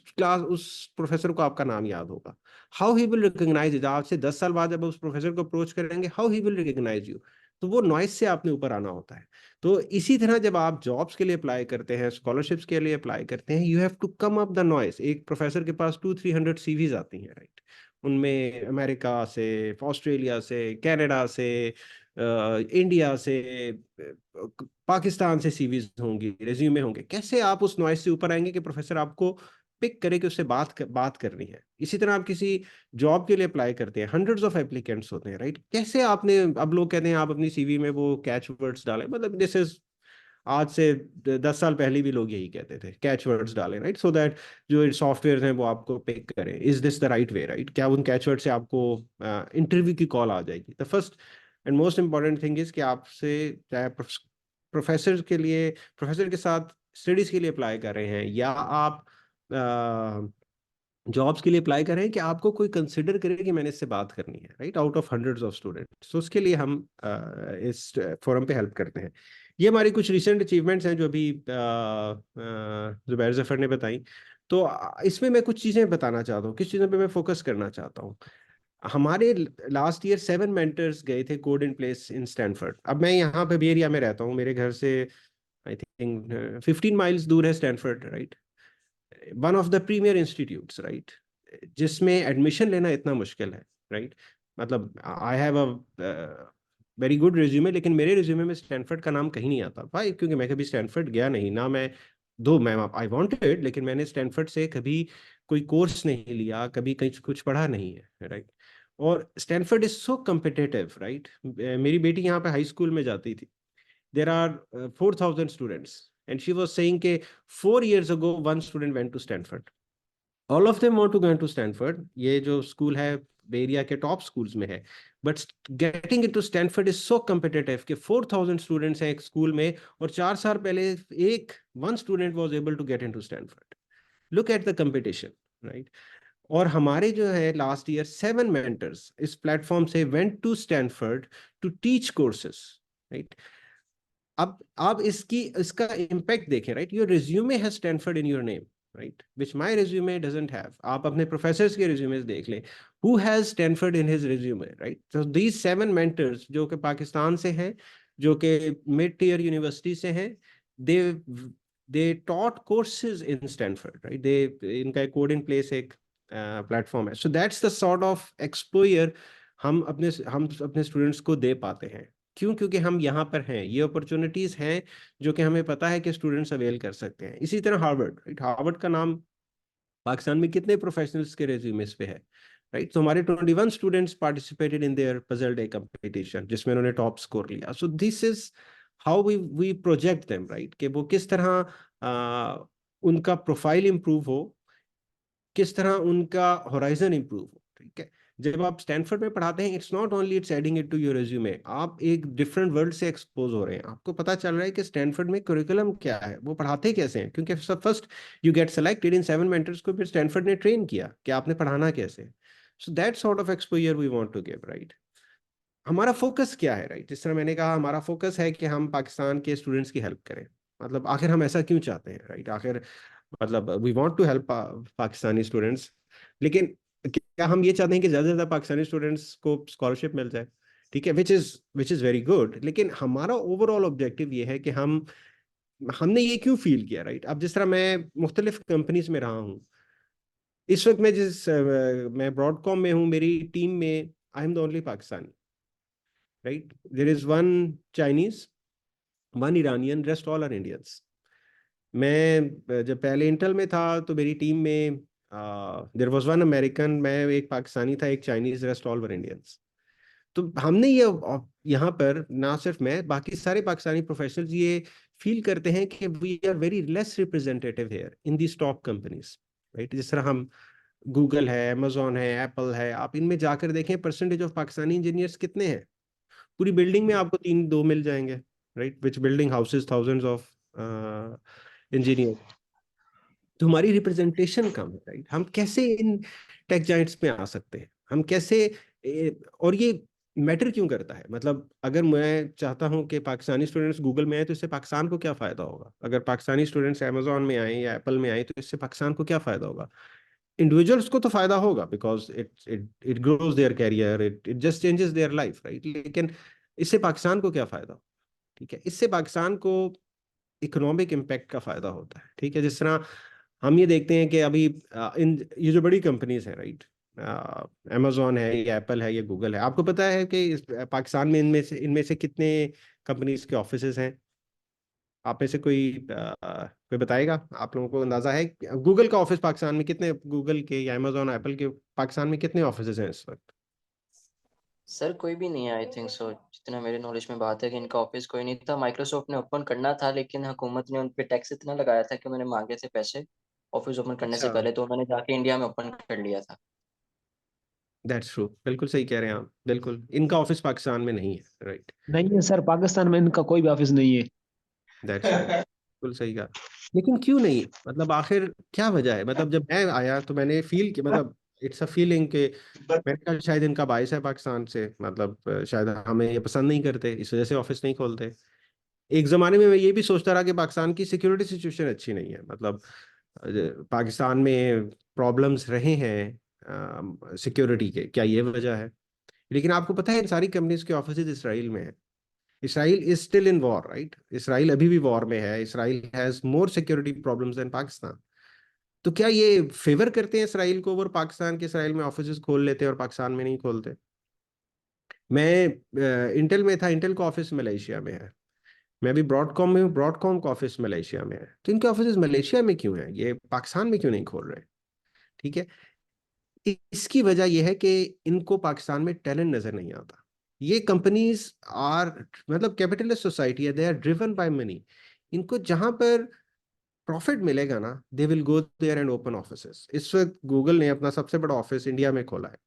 Speaker 6: प्रोफेसर को आपका नाम याद होगा? How he will recognize it? आज से 10 साल बाद जब उस प्रोफेसर को अप्रोच करेंगे, how he will recognize you? तो वो नॉइस से आपने ऊपर आना होता है. तो इसी तरह जब आप जॉब्स के लिए अप्लाई करते हैं, स्कॉलरशिप्स के लिए अप्लाई करते हैं, you have to come up the noise. एक प्रोफेसर के पास 200-300 सीवीज आती हैं, राइट. उनमें अमेरिका से, ऑस्ट्रेलिया से, कनाडा से, इंडिया से, पाकिस्तान से सीवीज होंगी, रेज्यूमे होंगे. कैसे आप उस नॉइस से ऊपर आएंगे कि प्रोफेसर आपको पिक करे कि उससे बात करनी है? इसी तरह आप किसी जॉब के लिए अप्लाई करते हैं, हंड्रेड्स ऑफ एप्लीकेंट्स होते हैं, राइट. कैसे आपने, अब लोग कहते हैं आप अपनी सीवी में वो कैच वर्ड्स डालें. मतलब दिस इज आज से 10 साल पहले भी लोग यही कहते थे, कैच वर्ड्स डालें, राइट, सो दैट जो सॉफ्टवेयर हैं वो आपको पिक करें. Is this the right way, right? क्या उन कैच वर्ड से आपको इंटरव्यू की कॉल आ जाएगी? The first and most important thing is कि आपसे, चाहे प्रोफेसर के साथ स्टडीज के लिए अप्लाई कर रहे हैं या आप जॉब्स के लिए अप्लाई कर रहे हैं, कि आपको कोई कंसिडर करे कि मैंने इससे बात करनी है, right, out of hundreds of students. तो उसके लिए हम इस फोरम पे हेल्प करते हैं. ये हमारी कुछ रिसेंट अचीवमेंट्स हैं जो अभी जुबैर जफर ने बताई. तो इसमें मैं कुछ चीज़ें बताना चाहता हूँ, किस चीज़ों पे मैं फोकस करना चाहता हूँ. हमारे लास्ट ईयर 7 मेंटर्स गए थे code in place in Stanford. अब मैं यहाँ पे बे एरिया में रहता हूँ, मेरे घर से आई थिंक 15 माइल्स दूर है Stanford, right. One of the premiere institutes, right. जिसमें एडमिशन लेना इतना मुश्किल है, राइट? मतलब I have a very good resume, लेकिन मेरे रिज्यूमे में स्टैनफोर्ड का नाम कहीं नहीं आता। भाई क्योंकि मैं कभी स्टैनफोर्ड गया नहीं ना, मैं आई वांटेड, लेकिन मैंने स्टैनफोर्ड से कभी कोई कोर्स नहीं लिया, कभी कहीं कुछ पढ़ा नहीं है, राइट? और Stanford is so competitive, right? मेरी बेटी यहाँ पे हाई स्कूल में जाती थी। There are 4,000 students and she was saying के 4 years ago one student went to Stanford. All of them want to go into Stanford. ये जो स्कूल है बे एरिया के टॉप स्कूल्स में है, but getting into Stanford is so competitive कि 4,000 students हैं एक स्कूल में, और 4 साल पहले one student was able to get into Stanford. Look at the competition, right? और हमारे जो है लास्ट ईयर 7 मेंटर्स इस प्लेटफॉर्म से went to Stanford to teach courses, right? अब आप इसका इम्पैक्ट देखें, right? Your resume has Stanford in your name, right? Which my resume doesn't have. आप अपने प्रोफेसर्स के रिज्यूमेस देख लें, who has Stanford in his resume, right? तो दीज 7 मेंटर्स जो कि पाकिस्तान से हैं, जो कि मिड टीयर यूनिवर्सिटी से हैं, they taught courses in Stanford, right? They इनका कोड इन प्लेस एक प्लेटफॉर्म है। So that's the sort of exposure हम अपने स्टूडेंट्स को दे पाते हैं। क्यों? क्योंकि हम यहाँ पर हैं, ये अपॉर्चुनिटीज हैं जो कि हमें पता है कि स्टूडेंट्स अवेल कर सकते हैं। इसी तरह हार्वर्ड, राइट? हार्वर्ड का नाम पाकिस्तान में कितने प्रोफेशनल्स के रेज्यूमेस पे है, राइट? तो हमारे 21 students participated in their puzzle day competition, जिसमें उन्होंने टॉप स्कोर लिया। So this is how we project them, right? कि वो किस तरह उनका प्रोफाइल इंप्रूव हो, किस तरह उनका होराइजन इंप्रूव हो, ठीक है? जब आप स्टैनफोर्ड में पढ़ाते हैं, it's not only it's adding it to your resume, आप एक डिफरेंट वर्ल्ड से एक्सपोज हो रहे हैं। आपको पता चल रहा है कि स्टैनफोर्ड में करिकुलम क्या है, वो पढ़ाते कैसे हैं, क्योंकि first you get selected in 7 mentors को फिर स्टैनफोर्ड ने ट्रेन किया कि आपने पढ़ाना कैसे। So that sort of exposure we want to give, right? हमारा फोकस क्या है, राइट? जिस तरह मैंने कहा, हमारा फोकस है कि हम पाकिस्तान के स्टूडेंट्स की हेल्प करें। मतलब आखिर हम ऐसा क्यों चाहते हैं, राइट? आखिर मतलब we want to help Pakistani students, लेकिन क्या हम ये चाहते हैं कि ज़्यादा से ज़्यादा पाकिस्तानी स्टूडेंट्स को स्कॉलरशिप मिल जाए? ठीक है, विच इज़ वेरी गुड, लेकिन हमारा ओवरऑल ऑब्जेक्टिव ये है कि हमने ये क्यों फील किया, राइट? अब जिस तरह मैं मुख्तलिफ कंपनीज में रहा हूँ, इस वक्त मैं ब्रॉडकॉम में हूँ, मेरी टीम में I am the only Pakistani, right? There is one Chinese, one Iranian, rest all are Indians. मैं जब पहले इंटेल में था तो मेरी टीम में देयर वाज वन अमेरिकन, मैं एक पाकिस्तानी था, एक Chinese, rest all were Indians. तो हमने ये यहाँ पर ना सिर्फ मैं, बाकी सारे पाकिस्तानी प्रोफेशनल्स ये फील करते हैं कि we are very less representative here in the top companies, right? जिस तरह हम गूगल है, अमेजोन है, एप्पल है, आप इनमें जाकर देखें परसेंटेज ऑफ पाकिस्तानी इंजीनियर्स कितने हैं। पूरी बिल्डिंग में आपको 3-2 मिल जाएंगे, right? Which building houses thousands of engineer. तो हमारी रिप्रेजेंटेशन कम है, राइट? हम कैसे इन टेक जाइंट्स में आ सकते हैं, हम कैसे और ये मैटर क्यों करता है? मतलब अगर मैं चाहता हूं कि पाकिस्तानी स्टूडेंट्स गूगल में आए तो इससे पाकिस्तान को क्या फायदा होगा? अगर पाकिस्तानी स्टूडेंट्स अमेजोन में आए या एप्पल में आए तो इससे पाकिस्तान को क्या फायदा होगा? इंडिविजुअल्स को तो फायदा होगा, because it grows their career, it just changes their life, right? लेकिन इससे पाकिस्तान को क्या फायदा? ठीक है, इससे पाकिस्तान को इकोनॉमिक इम्पैक्ट का फायदा होता है, ठीक है? जिस तरह हम ये देखते हैं कि अभी ये जो बड़ी कंपनीज हैं, राइट? अमेजोन है, ये एप्पल है, ये गूगल है, आपको पता है कि पाकिस्तान में इनमें से कितने कंपनीज के ऑफिसेज हैं? आप में से कोई बताएगा? आप लोगों को अंदाजा है गूगल का ऑफिस पाकिस्तान में कितने, गूगल के या अमेजोन एप्पल के पाकिस्तान में कितने ऑफिसेज हैं इस वक्त?
Speaker 8: सर कोई भी नहीं है, आई थिंक सो, जितना मेरे नॉलेज में बात है कि इनका ऑफिस कोई नहीं था। माइक्रोसॉफ्ट ने ओपन करना था, लेकिन हुकूमत ने उन पे टैक्स इतना लगाया था कि उन्होंने मांगे थे पैसे ऑफिस ओपन करने से
Speaker 6: अच्छा,
Speaker 8: पहले, तो उन्होंने जाके इंडिया में ओपन कर लिया था।
Speaker 6: दैट्स ट्रू, बिल्कुल सही कह रहे हैं आप, बिल्कुल इनका ऑफिस पाकिस्तान में नहीं है, राइट?
Speaker 2: नहीं है सर, पाकिस्तान में इनका कोई भी ऑफिस नहीं है।
Speaker 6: दैट्स ट्रू, बिल्कुल सही कहा। लेकिन क्यों नहीं? मतलब आखिर क्या वजह है? मतलब जब मैं आया तो मैंने फील किया, मतलब इट्स अ फीलिंग कि मैंने कहा शायद इनका बायस है पाकिस्तान से, मतलब शायद हमें ये पसंद नहीं करते, इस वजह से ऑफिस नहीं खोलते। एक जमाने में मैं ये भी सोचता रहा कि पाकिस्तान की सिक्योरिटी सिचुएशन अच्छी नहीं है, मतलब पाकिस्तान में प्रॉब्लम्स रहे हैं सिक्योरिटी के, क्या ये वजह है? लेकिन आपको पता है इन सारी कंपनीज के ऑफिस इसराइल में है। Israel is still in war, right? Israel अभी भी वॉर में है। Israel has more security problems than Pakistan. तो क्या ये फेवर करते हैं इसराइल को ओवर पाकिस्तान के? इसराइल में ऑफिस खोल लेते हैं और पाकिस्तान में नहीं खोलते? मैं इंटेल में था, इंटेल का ऑफिस मलेशिया में है। मैं अभी ब्रॉडकॉम में हूँ, ब्रॉडकॉम का ऑफिस मलेशिया में है। तो इनके ऑफिस मलेशिया में क्यों है, ये पाकिस्तान में क्यों नहीं खोल रहे? ठीक है, इसकी वजह यह है कि इनको पाकिस्तान में टैलेंट नजर नहीं आता। ये कंपनीज आर, मतलब कैपिटलिस्ट सोसाइटी है, they are driven by money. इनको जहां पर प्रॉफिट मिलेगा ना, they will go there and open offices. इस वक्त गूगल ने अपना सबसे बड़ा ऑफिस इंडिया में खोला है।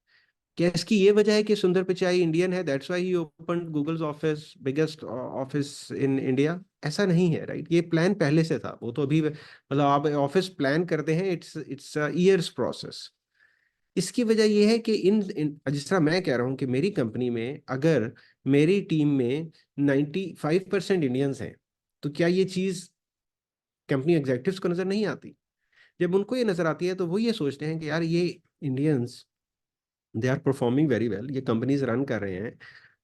Speaker 6: क्या इसकी ये वजह है कि सुंदर पिचाई इंडियन है, that's why he open Google's office, biggest office in India? ऐसा नहीं है, राइट। ये प्लान पहले से था, वो तो अभी मतलब आप ऑफिस प्लान करते हैं, इट्स ईयर्स प्रोसेस। इसकी वजह यह है कि जिस तरह मैं कह रहा हूं कि मेरी कंपनी में अगर मेरी टीम में 95% इंडियंस हैं, तो क्या ये चीज कंपनी एग्जीक्यूटिव्स को नजर नहीं आती? जब उनको ये नजर आती है तो वो ये सोचते हैं कि यार ये Indians, they are performing very well, ये कंपनीज रन कर रहे हैं,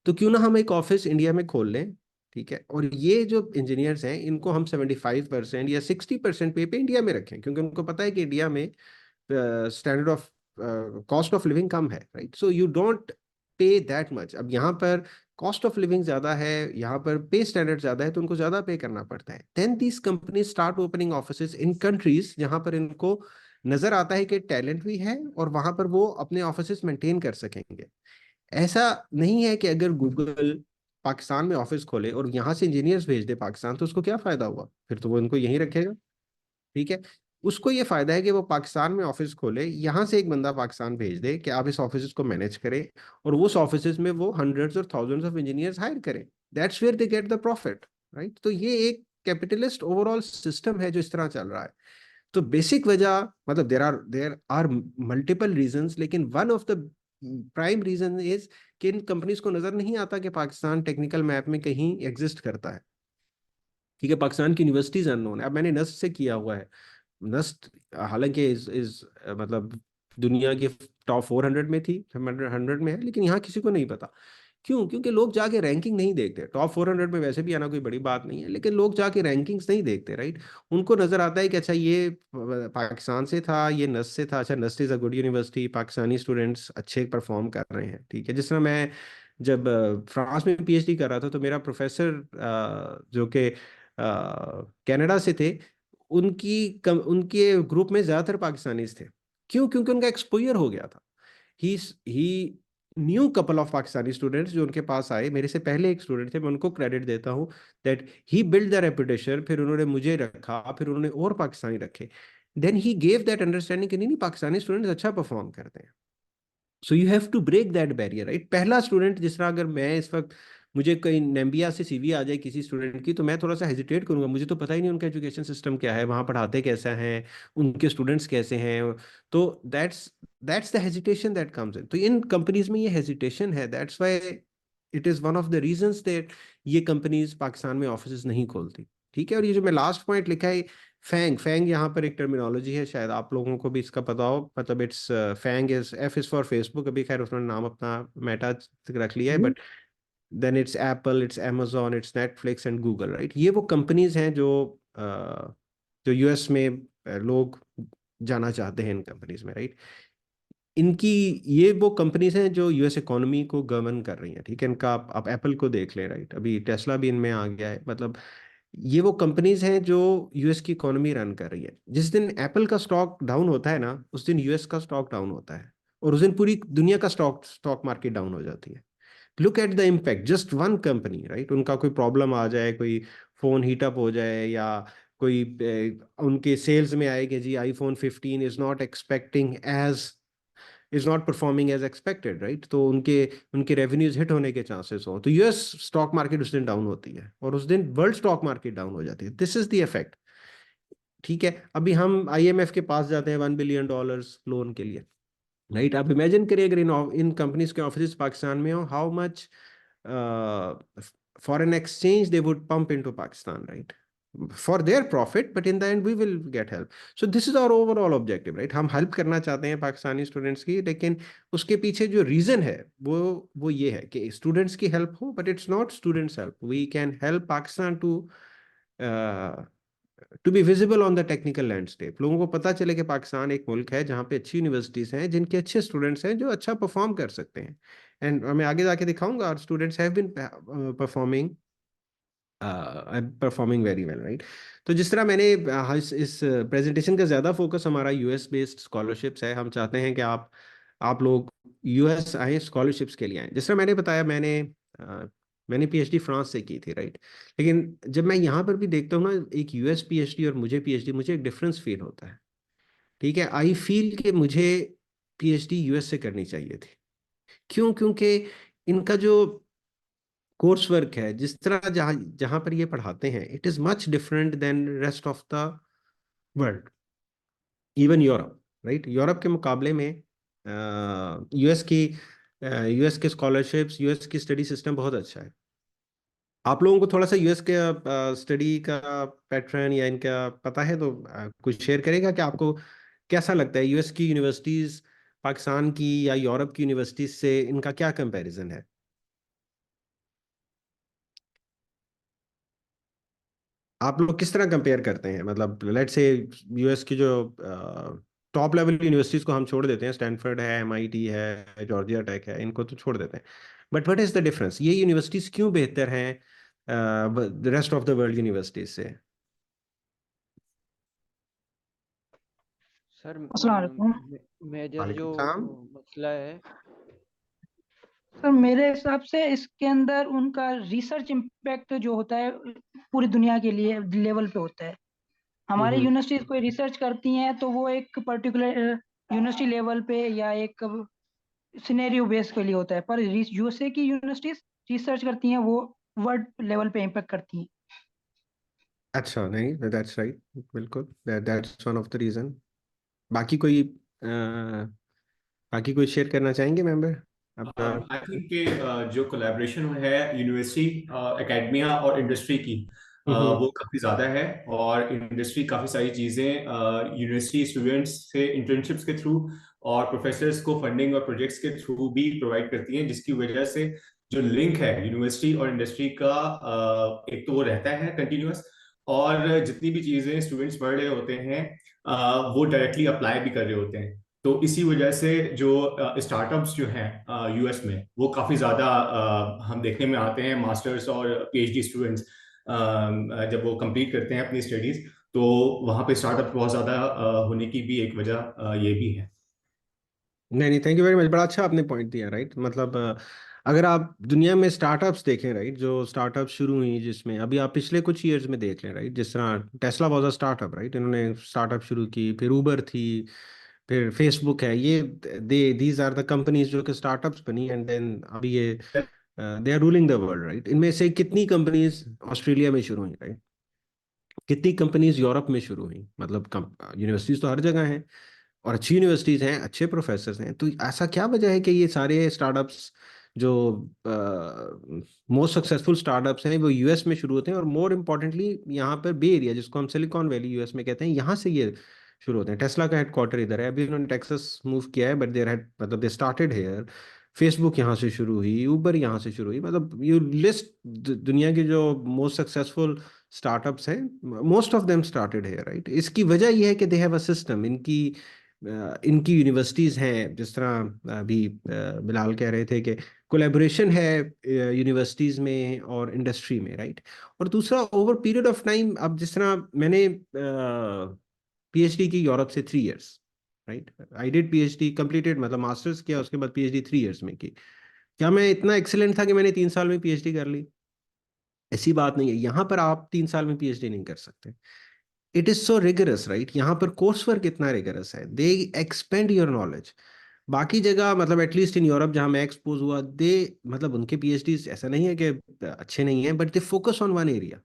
Speaker 6: तो क्यों ना हम एक ऑफिस इंडिया में खोल लें। ठीक है, और ये जो इंजीनियर्स हैं इनको हम 75% या 60% पे इंडिया में रखें, क्योंकि उनको पता है कि इंडिया में standard of cost of living कम है, right. So you don't pay that much. अब यहाँ पर कॉस्ट ऑफ लिविंग ज्यादा है, यहाँ पर पे स्टैंडर्ड ज्यादा है, तो उनको ज्यादा पे करना पड़ता है। Then these companies start opening offices in countries जहां पर इनको नजर आता है कि टैलेंट भी है और वहां पर वो अपने ऑफिसेज मेंटेन कर सकेंगे। ऐसा नहीं है कि अगर गूगल पाकिस्तान में ऑफिस खोले और यहाँ से इंजीनियर्स भेज दे पाकिस्तान, तो उसको क्या फायदा हुआ? फिर तो वो इनको यहीं रखेगा। ठीक है, उसको ये फायदा है कि वो पाकिस्तान में ऑफिस खोले, यहाँ से एक बंदा पाकिस्तान भेज दे कि आप इस ऑफिस को मैनेज करें, और उस ऑफिस में वो हंड्रेड्स और थाउजेंड्स ऑफ इंजीनियर्स हायर करें। That's where they get the profit, right. तो ये एक कैपिटलिस्ट ओवरऑल सिस्टम है जो इस तरह चल रहा है। तो बेसिक वजह, मतलब देर आर मल्टीपल रीजंस, लेकिन one of the prime reason is कि इन कंपनीज को नजर नहीं आता कि पाकिस्तान टेक्निकल मैप में कहीं एग्जिस्ट करता है। ठीक है, पाकिस्तान की यूनिवर्सिटीज अननोन है। अब मैंने नस्ट से किया हुआ है, नस्ट हालांकि इज मतलब दुनिया की टॉप 400 में थी, 100 में है, लेकिन यहाँ किसी को नहीं पता। क्यों? क्योंकि लोग जाके रैंकिंग नहीं देखते। टॉप 400 में वैसे भी आना कोई बड़ी बात नहीं है, लेकिन लोग जाके रैंकिंग्स नहीं देखते, राइट। उनको नजर आता है कि अच्छा ये पाकिस्तान से था, ये नस्ट से था, अच्छा NUST is a good university, Pakistani students अच्छे परफॉर्म कर रहे हैं। ठीक है, जिस तरह मैं जब फ्रांस में पीएचडी कर रहा था, तो मेरा प्रोफेसर जो कि कनाडा से थे, उनके ग्रुप में ज्यादातर पाकिस्तानीज थे। क्यों? क्योंकि उनका एक्सपोजर हो गया था। He knew couple of Pakistani students जो उनके पास आए। मेरे से पहले एक स्टूडेंट थे, मैं उनको क्रेडिट देता हूँ that he build the reputation. फिर उन्होंने मुझे रखा, फिर उन्होंने और पाकिस्तानी रखे। Then he gave that understanding कि नहीं नहीं, पाकिस्तानी स्टूडेंट्स अच्छा परफॉर्म करते हैं। So you have to break that barrier, right. पहला स्टूडेंट, जिस तरह अगर मैं इस वक्त, मुझे कहीं नेम्बिया से सीवी आ जाए किसी स्टूडेंट की, तो मैं थोड़ा सा हेजिटेट करूंगा। मुझे तो पता ही नहीं उनका एजुकेशन सिस्टम क्या है, वहाँ पढ़ाते कैसा है, उनके स्टूडेंट्स कैसे हैं। तो that's the hesitation that comes in. तो इन कंपनीज में ये हेजिटेशन है, that's why it is one of the reasons that ये कंपनीज पाकिस्तान में ऑफिस नहीं खोलती। ठीक है, और ये जो मैं लास्ट पॉइंट लिखा है, फैंग, फैंग यहाँ पर एक टर्मिनोलॉजी है, शायद आप लोगों को भी इसका पता हो। मतलब it's FAANG is, F is for Facebook, अभी खैर उसने नाम अपना मेटा रख लिया है, but then it's Apple, it's amazon, it's Netflix and Google, right. ये वो कंपनीज हैं जो यूएस में लोग जाना चाहते हैं इन कंपनीज में, राइट। इनकी, ये वो कंपनीज हैं जो यूएस इकोनॉमी को गवर्न कर रही हैं। ठीक है, इनका आप एप्पल को देख लें, राइट, अभी टेस्ला भी इनमें आ गया है। मतलब ये वो कंपनीज हैं जो यूएस की इकोनॉमी रन कर रही है। जिस दिन एप्पल का स्टॉक डाउन होता है ना, उस दिन यूएस का स्टॉक डाउन होता है, और उस दिन पूरी दुनिया का स्टॉक मार्केट डाउन हो जाती है। Look at the impact, just one company, right. उनका कोई प्रॉब्लम आ जाए, कोई फोन हीट अप हो जाए, या कोई उनके सेल्स में आए कि जी iPhone 15 is not performing as expected, right. तो उनके उनके रेवेन्यूज हिट होने के चांसेस हो, तो यूएस स्टॉक मार्केट उस दिन डाउन होती है, और उस दिन वर्ल्ड स्टॉक मार्केट डाउन हो जाती है। This is the effect. ठीक है, अभी हम आईएमएफ के पास जाते हैं $1 बिलियन लोन के लिए, राइट। आप इमेजिन करिए अगर इन कंपनीज के ऑफिस पाकिस्तान में हो, how much foreign exchange they would pump into Pakistan, right, for their profit, but in the end we will get help. So this is our overall objective, right? हम help करना चाहते हैं Pakistani students की, लेकिन उसके पीछे जो रीजन है वो ये है कि स्टूडेंट्स की हेल्प हो, but it's not students help. We can help Pakistan to to be visible on the technical landscape, लोगों को पता चले कि पाकिस्तान एक मुल्क है जहाँ पे अच्छी यूनिवर्सिटीज हैं, जिनके अच्छे स्टूडेंट्स हैं जो अच्छा परफॉर्म कर सकते हैं। एंड मैं आगे जाके दिखाऊंगा, और students have been performing very well, right. तो जिस तरह मैंने इस प्रेजेंटेशन का ज़्यादा फोकस हमारा यूएस बेस्ड स्कॉलरशिप्स है। हम चाहते हैं कि आप लोग यूएस आए, स्कॉलरशिप्स के लिए आए। जिस तरह मैंने बताया, मैंने पीएचडी फ्रांस से की थी, राइट। लेकिन जब मैं यहाँ पर भी देखता हूँ ना, एक यूएस पीएचडी और मुझे पीएचडी, मुझे एक डिफरेंस फील होता है। ठीक है, आई फील कि मुझे पीएचडी यूएस से करनी चाहिए थी। क्यों? क्योंकि इनका जो कोर्स वर्क है, जिस तरह जहाँ जहाँ पर ये पढ़ाते हैं, it is much different than rest of the world, even Europe, right. Europe के मुकाबले में यूएस के स्कॉलरशिप्स, यूएस की स्टडी सिस्टम बहुत अच्छा है। आप लोगों को थोड़ा सा यूएस के स्टडी का पैटर्न या इनका पता है तो कुछ शेयर करेगा कि आपको कैसा लगता है यूएस की यूनिवर्सिटीज पाकिस्तान की या यूरोप की यूनिवर्सिटीज से, इनका क्या कंपैरिजन है? आप लोग किस तरह कंपेयर करते हैं? मतलब लेट से यूएस की जो टॉप लेवल यूनिवर्सिटीज को हम छोड़ देते हैं, स्टैनफोर्ड है, एमआईटी है, जॉर्जिया टेक है, इनको तो छोड़ देते हैं, but what is the difference? ये यूनिवर्सिटीज क्यों बेहतर हैं rest of the world universities से?
Speaker 9: सर
Speaker 4: अस्सलाम वालेकुम।
Speaker 9: मेजर जो
Speaker 6: वालेकुम
Speaker 9: मसला है,
Speaker 10: सर मेरे हिसाब से इसके अंदर उनका रिसर्च इम्पैक्ट जो होता है पूरी दुनिया के लिए लेवल पे होता है। हमारी
Speaker 6: सलाम।
Speaker 10: यूनिवर्सिटीज कोई रिसर्च करती हैं तो वो एक पर्टिकुलर यूनिवर्सिटी लेवल पे या एक सिनेरियो बेस के लिए होता है, पर यूएसए की यूनिवर्सिटीज रिसर्च करती हैं वो वर्ल्ड लेवल पे इम्पैक्ट करती हैं।
Speaker 6: अच्छा, नहीं, दैट्स राइट, बिल्कुल, that's one of the reason. बाकी कोई बाकी कोई शेयर करना चाहेंगे मेंबर अपना?
Speaker 11: आई थिंक कि जो कोलैबोरेशन है यूनिवर्सिटी, एकेडमिया और इंडस्ट्री की, वो काफ़ी ज़्यादा है। और इंडस्ट्री काफ़ी सारी चीज़ें यूनिवर्सिटी स्टूडेंट्स से इंटर्नशिप्स के थ्रू और प्रोफेसर्स को फंडिंग और प्रोजेक्ट्स के थ्रू भी प्रोवाइड करती हैं, जिसकी वजह से जो लिंक है यूनिवर्सिटी और इंडस्ट्री का, एक तो वो रहता है कंटिन्यूअस, और जितनी भी चीज़ें स्टूडेंट्स पढ़ रहे होते हैं वो डायरेक्टली अप्लाई भी कर रहे होते हैं। तो इसी वजह से जो स्टार्टअप्स जो हैं यूएस में, वो काफ़ी ज़्यादा हम देखने में आते हैं। मास्टर्स और पीएचडी स्टूडेंट्स जब वो कंप्लीट करते हैं अपनी स्टडीज़, तो वहाँ पे स्टार्टअप बहुत ज़्यादा होने की भी एक वजह ये भी है।
Speaker 6: नहीं, थैंक यू वेरी मच, बड़ा अच्छा आपने पॉइंट दिया, राइट। मतलब अगर आप दुनिया में स्टार्टअप्स देखें, राइट, जो स्टार्टअप शुरू हुई, जिसमें अभी आप पिछले कुछ ईयर्स में देख लें, राइट, जिस तरह Tesla was a startup, right, इन्होंने स्टार्टअप शुरू की, फिर उबर थी, फिर फेसबुक है, ये दीज आर द कंपनीज जो कि स्टार्टअप्स बनी, एंड देन अभी ये they are ruling the world, right. इनमें से कितनी कंपनीज ऑस्ट्रेलिया में शुरू हुई, राइट, कितनी कंपनीज यूरोप में शुरू हुई? मतलब यूनिवर्सिटीज तो हर जगह हैं, और अच्छी यूनिवर्सिटीज हैं, अच्छे प्रोफेसर हैं, तो ऐसा क्या वजह है कि ये सारे स्टार्टअप्स जो मोस्ट सक्सेसफुल स्टार्टअप्स हैं वो यूएस में शुरू होते हैं, और मोर इम्पोर्टेंटली यहाँ पर बे एरिया, जिसको हम सिलिकॉन वैली यूएस में कहते हैं, यहाँ से ये शुरू होते हैं। टेस्ला का हेडक्वार्टर इधर है, अभी उन्होंने टेक्सास मूव किया है, बट देयर हेड मतलब दे स्टार्टेड हेयर। फेसबुक यहाँ से शुरू हुई, उबर यहाँ से शुरू हुई, मतलब यू लिस्ट दुनिया की जो मोस्ट सक्सेसफुल स्टार्टअप्स हैं, most of them started here, right. इसकी वजह यह है कि दे हैव अ सिस्टम, इनकी यूनिवर्सिटीज़ हैं, जिस तरह अभी बिलाल कह रहे थे कि कोलैबोरेशन है यूनिवर्सिटीज़ में और इंडस्ट्री में, राइट। और दूसरा, ओवर पीरियड ऑफ टाइम, अब जिस तरह मैंने पीएचडी की यूरोप से 3 years, right, I did PhD completed, मतलब मास्टर्स किया, उसके बाद पीएचडी 3 इयर्स में की। क्या मैं इतना एक्सेलेंट था कि मैंने 3 साल में पीएचडी कर ली? ऐसी बात नहीं है। यहाँ पर आप 3 साल में पीएचडी नहीं कर सकते। It is so rigorous, right. यहाँ पर कोर्स वर्क इतना रिगरस है, दे एक्सपेंड योर नॉलेज। बाकी जगह, मतलब एटलीस्ट इन यूरोप जहाँ मैं एक्सपोज हुआ, मतलब उनके पीएचडी ऐसा नहीं है कि अच्छे नहीं हैं, but they focus on one area.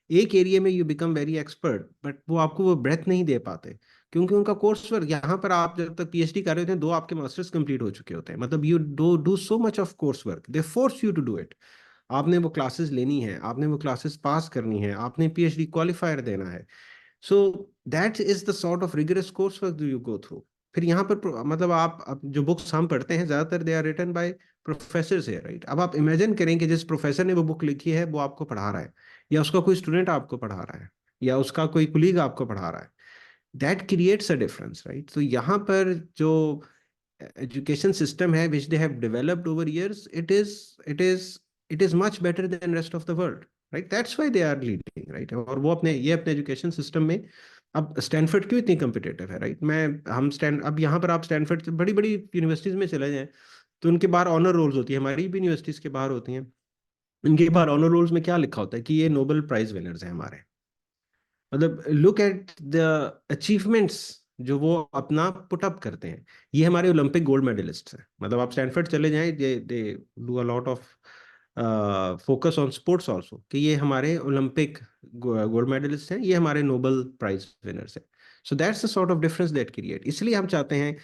Speaker 6: एक एरिया में you become very expert, but वो आपको वो ब्रेथ नहीं दे पाते, क्योंकि उनका कोर्स वर्क, यहाँ पर आप जब तक पीएचडी कर रहे होते हैं, 2 आपके मास्टर्स कंप्लीट हो चुके होते हैं, मतलब you do so much of course work, they force you to do it. आपने वो क्लासेस लेनी है, आपने वो क्लासेस पास करनी है, आपने पीएचडी क्वालिफायर देना है। So that is the sort of rigorous course work you go through. फिर यहाँ पर मतलब आप अब जो बुक्स हम पढ़ते हैं, ज्यादातर they are written by professor है, राइट। अब आप इमेजिन करें कि जिस प्रोफेसर ने वो बुक लिखी है वो आपको पढ़ा रहा है, या उसका कोई स्टूडेंट आपको पढ़ा रहा है, या उसका कोई कुलीग आपको पढ़ा रहा है, that creates a difference, right? तो यहाँ पर जो education system है which they have developed over years, it is much better than rest of the world, right? That's why they are leading, right? और वो अपने education system में अब स्टैनफोर्ड क्यों इतनी कम्पिटेटिव है, राइट? अब यहाँ पर आप स्टैनफोर्ड बड़ी बड़ी यूनिवर्सिटीज में चले जाएं तो उनके बाहर ऑनर रोल्स होती है, हमारी भी यूनिवर्सिटीज के बाहर होती हैं। इनके बाहर ऑनर रोल्स में क्या लिखा होता है कि ये नोबेल प्राइज विनर्स हैं हमारे। मतलब लुक एट द अचीवमेंट्स जो वो अपना पुट अप करते हैं, ये हमारे ओलंपिक गोल्ड मेडलिस्ट हैं। मतलब आप स्टैनफोर्ड चले जाएं, they do a lot of focus on sports also, कि ये हमारे ओलंपिक गोल्ड मेडलिस्ट हैं, ये हमारे नोबेल प्राइज विनर्स हैं। सो that's the sort of difference that create. इसलिए हम चाहते हैं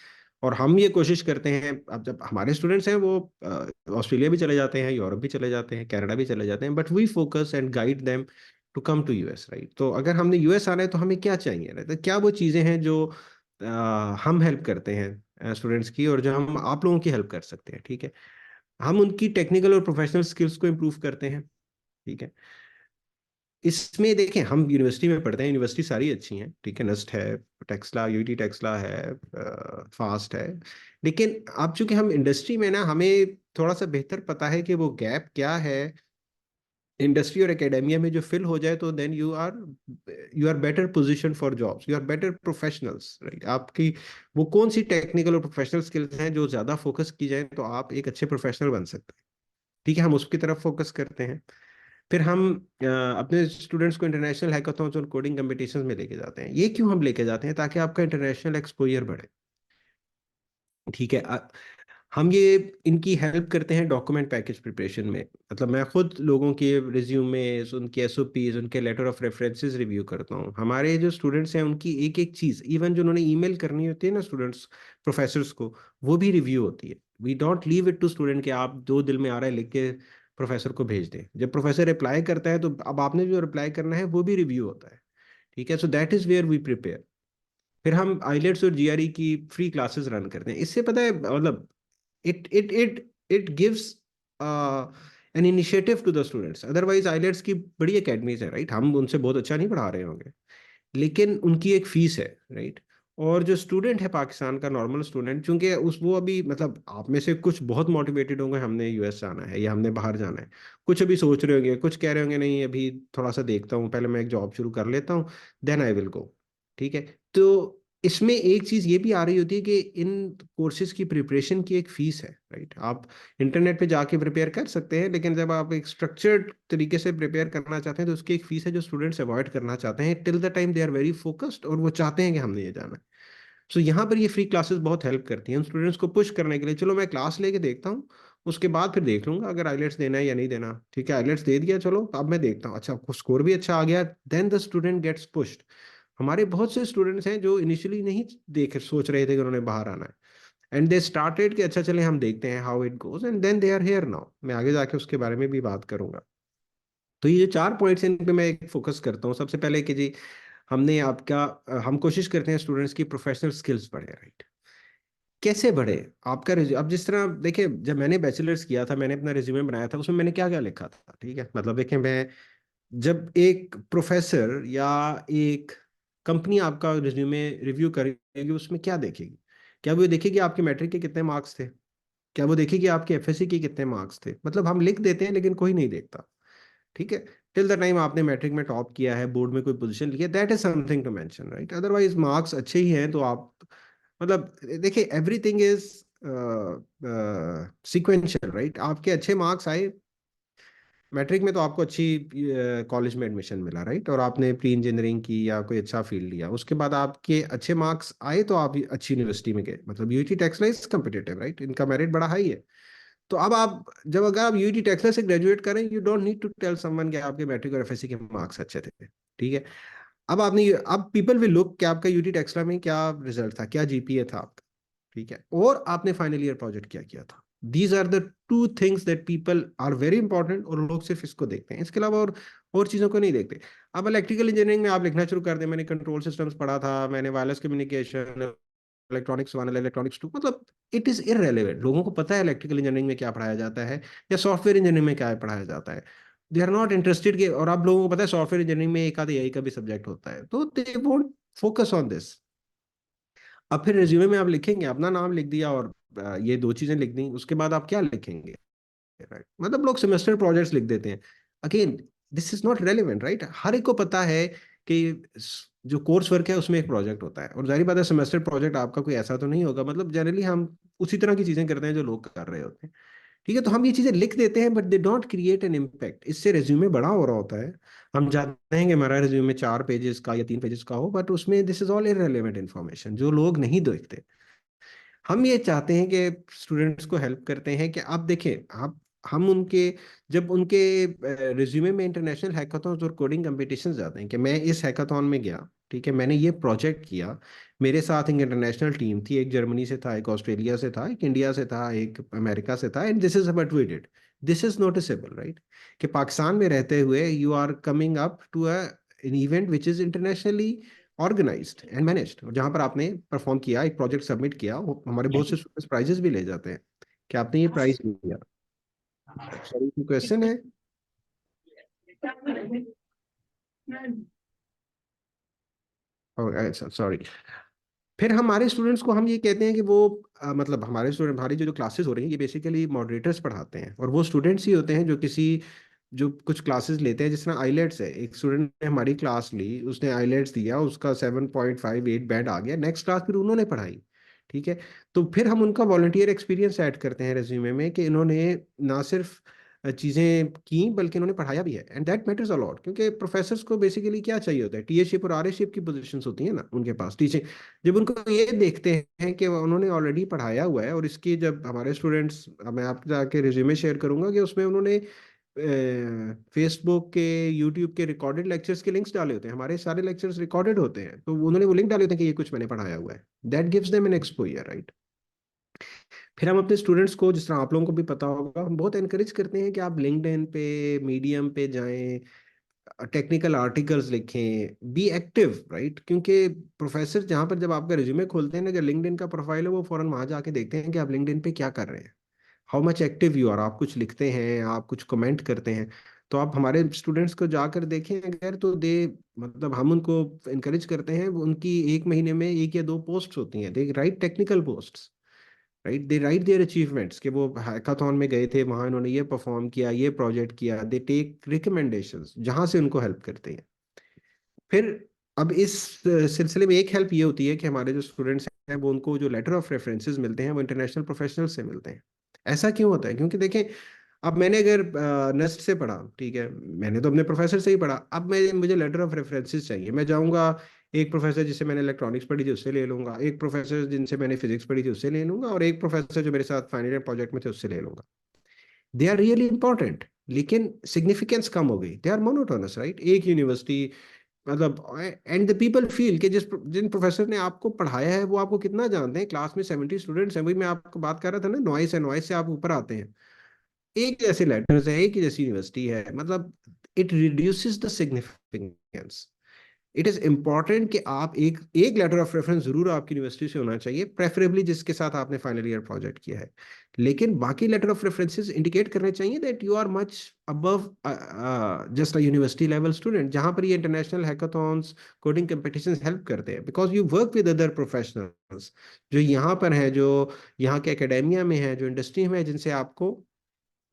Speaker 6: और हम ये कोशिश करते हैं, अब जब हमारे स्टूडेंट्स हैं वो ऑस्ट्रेलिया भी चले जाते हैं, यूरोप भी चले जाते हैं, कनाडा भी चले जाते हैं, but we focus and guide them to come to US, right? तो अगर हमने यूएस आना है तो हमें क्या चाहिए, right? तो क्या वो चीज़ें हैं जो हम हेल्प करते हैं स्टूडेंट्स की, और जो हम आप लोगों की हेल्प कर सकते हैं, ठीक है? हम उनकी टेक्निकल और प्रोफेशनल स्किल्स को इम्प्रूव करते हैं, ठीक है? इसमें देखें, हम यूनिवर्सिटी में पढ़ते हैं, यूनिवर्सिटी सारी अच्छी हैं, ठीक है? नस्ट है, टेक्सला, यूटी टेक्सला है, फास्ट है, लेकिन अब चूंकि हम इंडस्ट्री में ना, हमें थोड़ा सा बेहतर पता है कि वो गैप क्या है इंडस्ट्री और एकेडेमिया में जो फिल हो जाए, तो then you are better position for jobs, you are better professionals, right? आपकी वो कौन सी टेक्निकल और प्रोफेशनल स्किल्स हैं जो ज़्यादा फोकस की जाए तो आप एक अच्छे प्रोफेशनल बन सकते हैं, ठीक है? हम उसकी तरफ फोकस करते हैं। फिर हम अपने स्टूडेंट्स को इंटरनेशनल हैकाथॉन्स और कोडिंग कंपटीशंस में लेके जाते हैं। ये क्यों हम लेके जाते हैं? ताकि आपका इंटरनेशनल एक्सपोजर बढ़े, ठीक है? हम ये इनकी हेल्प करते हैं डॉक्यूमेंट पैकेज प्रिपरेशन में। मतलब मैं खुद लोगों के रिज्यूमेस, उनके एसओपीज, उनके लेटर ऑफ रेफरेंसेस रिव्यू करता हूँ। हमारे जो स्टूडेंट्स हैं उनकी एक एक चीज़, इवन जो उन्होंने ईमेल करनी होती है ना स्टूडेंट्स प्रोफेसर्स को, वो भी रिव्यू होती है। We don't leave it to student कि आप जो दिल में आ रहा है लिख के प्रोफेसर को भेज दें। जब प्रोफेसर रिप्लाई करता है तो अब आपने जो रिप्लाई करना है वो भी रिव्यू होता है, ठीक है? So that is where we prepare. फिर हम आइलेट्स और जीआरई की फ्री क्लासेस रन करते हैं। इससे पता है, मतलब it gives an initiative to the students. Otherwise IELTS की बड़ी एकेडमीज है, राइट? हम उनसे बहुत अच्छा नहीं पढ़ा रहे होंगे, लेकिन उनकी एक फीस है, राइट? और जो स्टूडेंट है पाकिस्तान का नॉर्मल स्टूडेंट, चूंकि वो अभी, मतलब आप में से कुछ बहुत मोटिवेटेड होंगे हमने यूएस जाना है या हमने बाहर जाना है, कुछ अभी सोच रहे होंगे, कुछ कह रहे होंगे नहीं अभी थोड़ा सा देखता हूँ, पहले मैं एक जॉब शुरू कर लेता हूँ, देन आई विल गो, ठीक है? तो इसमें एक चीज ये भी आ रही होती है कि इन कोर्सेज की प्रिपरेशन की एक फीस है, राइट? आप इंटरनेट पे जाके प्रिपेयर कर सकते हैं, लेकिन जब आप एक स्ट्रक्चर्ड तरीके से प्रिपेयर करना चाहते हैं तो उसकी एक फीस है जो स्टूडेंट्स अवॉइड करना चाहते हैं till the time they are very focused, और वो चाहते हैं कि हमने ये जाना है। सो यहाँ पर ये फ्री क्लासेस बहुत हेल्प करती हैं उन स्टूडेंट्स को पुश करने के लिए, चलो मैं क्लास लेके देखता हूँ, उसके बाद फिर देख लूंगा अगर आइलेट्स देना है या नहीं देना, ठीक है? आइलेट्स दे दिया, चलो अब मैं देखता हूँ, अच्छा स्कोर भी अच्छा आ गया, then the student gets pushed. हमारे बहुत से स्टूडेंट्स हैं जो इनिशियली नहीं सोच रहे थे कि उन्होंने बाहर आना है, एंड दे स्टार्टेड कि अच्छा चले हम देखते हैं how it goes, and then they are here now. मैं आगे जाके उसके बारे में भी बात करूंगा। तो ये जो 4 पॉइंट्स हैं इन पे मैं एक फोकस करता हूँ। सबसे पहले कि जी हम कोशिश करते हैं स्टूडेंट्स की प्रोफेशनल स्किल्स बढ़े, राइट? कैसे बढ़े आपका अब जिस तरह देखिए, जब मैंने बैचलर्स किया था, मैंने अपना रिज्यूमे बनाया था, उसमें मैंने क्या क्या लिखा था, ठीक है? मतलब देखिए, मैं जब एक प्रोफेसर या एक कंपनी आपका रिज्यूमे रिव्यू करेगी, उसमें क्या देखेगी? क्या वो देखेगी आपके मैट्रिक के कितने मार्क्स थे? क्या वो देखेगी आपके एफएससी के कितने मार्क्स थे? मतलब हम लिख देते हैं लेकिन कोई नहीं देखता, ठीक है? टिल द टाइम आपने मैट्रिक में टॉप किया है, बोर्ड में कोई पोजीशन लिया, that is something to mention, right? Otherwise marks अच्छे ही हैं तो आप, मतलब देखिए, एवरीथिंग इज सीक्वेंशियल, राइट? आपके अच्छे मार्क्स आए मैट्रिक में तो आपको अच्छी कॉलेज में एडमिशन मिला, राइट? और आपने प्री इंजीनियरिंग की या कोई अच्छा फील्ड लिया, उसके बाद आपके अच्छे मार्क्स आए तो आप अच्छी यूनिवर्सिटी में गए। मतलब UT Taxila is competitive, right? इनका मेरिट बड़ा हाई है। तो अब अगर आप यूटी टेक्सला से ग्रेजुएट करें, you don't need to tell someone कि आपके मैट्रिक और एफएससी के मार्क्स अच्छे थे, ठीक है? अब पीपल विल लुक कि आपका यूटी टेक्सला में क्या रिजल्ट था, क्या जीपीए था आपका, ठीक है? और आपने फाइनल ईयर प्रोजेक्ट क्या किया था। These are the 2 things that people are very important, और लोग सिर्फ इसको देखते हैं, इसके अलावा और चीज़ों को नहीं देखते। अब इलेक्ट्रिकल इंजीनियरिंग में आप लिखना शुरू कर दें, मैंने कंट्रोल सिस्टम्स पढ़ा था, मैंने वायरलेस कम्युनिकेशन, इलेक्ट्रॉनिक्स 1, इलेक्ट्रॉनिक्स 2, मतलब इट इज़ इररेलेवेंट। लोगों को पता है इलेक्ट्रिकल इंजीनियरिंग में क्या पढ़ाया जाता है या सॉफ्टवेयर इंजीनियरिंग में क्या पढ़ाया जाता है, दे आर नॉट इंटरेस्टेड के, और आप लोगों को पता है सॉफ्टवेयर इंजीनियरिंग में एक आधा यही का भी सब्जेक्ट होता है, तो they won't focus on this. अब फिर रिज्यूमे में आप लिखेंगे, अपना नाम लिख दिया और ये दो चीजें लिख दी, उसके बाद आप क्या लिखेंगे, राइट? मतलब लोग सेमेस्टर प्रोजेक्ट्स लिख देते हैं। Again this is not relevant, right? हर एक को पता है कि जो कोर्स वर्क है उसमें एक प्रोजेक्ट होता है, और जाहिर बात है सेमेस्टर प्रोजेक्ट आपका कोई ऐसा तो नहीं होगा, मतलब जनरली हम उसी तरह की चीजें करते हैं जो लोग कर रहे होते हैं, ठीक है? तो हम ये चीजें लिख देते हैं, but they don't create an impact. इससे रेज्यूमे बड़ा हो रहा होता है, हम चाहते हैं कि हमारा रेज्यूमे 4 पेजेस का या 3 पेजेस का हो, बट उसमें this is all irrelevant information जो लोग नहीं देखते। हम ये चाहते हैं कि स्टूडेंट्स को हेल्प करते हैं कि आप देखें, आप हम उनके जब उनके रिज्यूमे में इंटरनेशनल हैकाथॉन्स और कोडिंग कंपटीशन जाते हैं कि मैं इस हैकाथॉन में गया, ठीक है, मैंने ये प्रोजेक्ट किया, मेरे साथ एक इंटरनेशनल टीम थी, एक जर्मनी से था, एक ऑस्ट्रेलिया से था, एक इंडिया से था, एक अमेरिका से था, and this is what we did. This is noticeable, right? कि पाकिस्तान में रहते हुए you are coming up to an event which is internationally organized and managed, और जहां पर आपने परफॉर्म किया, एक प्रोजेक्ट सबमिट किया, हमारे बहुत से स्टूडेंट्स प्राइजेस भी ले जाते हैं कि आपने ये प्राइज लिया। सॉरी, क्वेश्चन है? अच्छा, सॉरी। फिर हमारे स्टूडेंट्स को हम ये कहते हैं कि वो मतलब हमारे स्टूडेंट, हमारी जो क्लासेस हो रही हैं ये बेसिकली मॉडरेटर्स पढ़ाते हैं, और वो स्टूडेंट्स ही होते हैं जो जो कुछ क्लासेस लेते हैं, जिस तरह आईलेट्स है, एक स्टूडेंट ने हमारी क्लास ली, उसने आईलेट्स दिया, उसका 7.58 बैंड आ गया, नेक्स्ट क्लास फिर उन्होंने पढ़ाई, ठीक है? तो फिर हम उनका वॉलंटियर एक्सपीरियंस ऐड करते हैं रेज्यूमे में कि इन्होंने ना सिर्फ चीज़ें की बल्कि इन्होंने पढ़ाया भी है, एंड दैट मैटर्स अलॉट, क्योंकि प्रोफेसर्स को बेसिकली क्या चाहिए होता है, टीएशिप और आरएशिप की पोजीशंस होती है ना उनके पास, टीचिंग। जब उनको ये देखते हैं कि उन्होंने ऑलरेडी पढ़ाया हुआ है, और इसकी जब हमारे स्टूडेंट्स, मैं आपके जाके रिज्यूमे शेयर करूंगा कि उसमें उन्होंने फेसबुक के, यूट्यूब के रिकॉर्डेड लेक्चर्स के लिंक्स डाले होते हैं, हमारे सारे लेक्चर्स रिकॉर्डेड होते हैं, तो उन्होंने वो लिंक डाले होते हैं कि ये कुछ मैंने पढ़ाया हुआ है। That gives them an exposure, right? फिर हम अपने स्टूडेंट्स को, जिस तरह आप लोगों को भी पता होगा, हम बहुत एनकरेज करते हैं कि आप लिंक्डइन पे, मीडियम पे जाएं, टेक्निकल आर्टिकल्स लिखें, बी एक्टिव, राइट? क्योंकि प्रोफेसर जहाँ पर जब आपका रिज्यूमे खोलते हैं ना, अगर लिंक्डइन का प्रोफाइल है, वो फौरन वहां जाके देखते हैं कि आप लिंक्डइन पे क्या कर रहे हैं, how much active you are, आप कुछ लिखते हैं, आप कुछ कमेंट करते हैं। तो आप हमारे स्टूडेंट्स को जाकर देखें अगर, तो दे मतलब हम उनको इनकरेज करते हैं, उनकी एक महीने में 1 या 2 पोस्ट होती हैं, they write technical post, right? They write their achievements कि वो हैकाथॉन में गए थे, वहां इन्होंने ये परफॉर्म किया, ये प्रोजेक्ट किया, दे टेक रिकमेंडेशंस जहां से उनको हेल्प करते हैं। फिर अब इस सिलसिले में एक हेल्प ये होती है कि हमारे जो स्टूडेंट्स हैं वो, उनको जो लेटर ऑफ रेफरेंसेस मिलते हैं वो इंटरनेशनल प्रोफेशनल से मिलते हैं। ऐसा क्यों होता है? क्योंकि देखें, अब मैंने अगर नस्ट से पढ़ा, ठीक है, मैंने तो अपने प्रोफेसर से ही पढ़ा, अब मैं मुझे लेटर ऑफ रेफरेंसेस चाहिए, मैं जाऊंगा एक प्रोफेसर जिससे मैंने इलेक्ट्रॉनिक्स पढ़ी थी उससे ले लूंगा, एक प्रोफेसर जिनसे मैंने फिजिक्स पढ़ी थी उससे ले लूंगा, और एक प्रोफेसर जो मेरे साथ फाइनल ईयर प्रोजेक्ट में थे उससे ले लूंगा। दे आर रियली इंपॉर्टेंट, लेकिन सिग्निफिकेंस कम हो गई, दे आर मोनोटोनस, राइट? एक यूनिवर्सिटी, मतलब एंड द पीपल फील कि जिन प्रोफेसर ने आपको पढ़ाया है वो आपको कितना जानते हैं, क्लास में 70 स्टूडेंट्स हैं, वही मैं आपको बात कर रहा था ना, नॉइस है, नॉइस से आप ऊपर आते हैं, एक जैसे लेटर्स है, एक ही जैसी यूनिवर्सिटी है, मतलब it reduces the significance. It is important कि आप एक एक लेटर ऑफ रेफरेंस जरूर आपकी यूनिवर्सिटी से होना चाहिए, प्रेफरेबली जिसके साथ आपने फाइनल ईयर प्रोजेक्ट किया है, लेकिन बाकी लेटर ऑफ रेफरेंसेस इंडिकेट करने चाहिए that you are much above just a university level student, जहां पर ये international hackathons, coding competitions help करते हैं, because you work with other professionals जो यहाँ पर हैं, जो यहाँ के एकेडेमिया में है, जो इंडस्ट्री में है, जिनसे आपको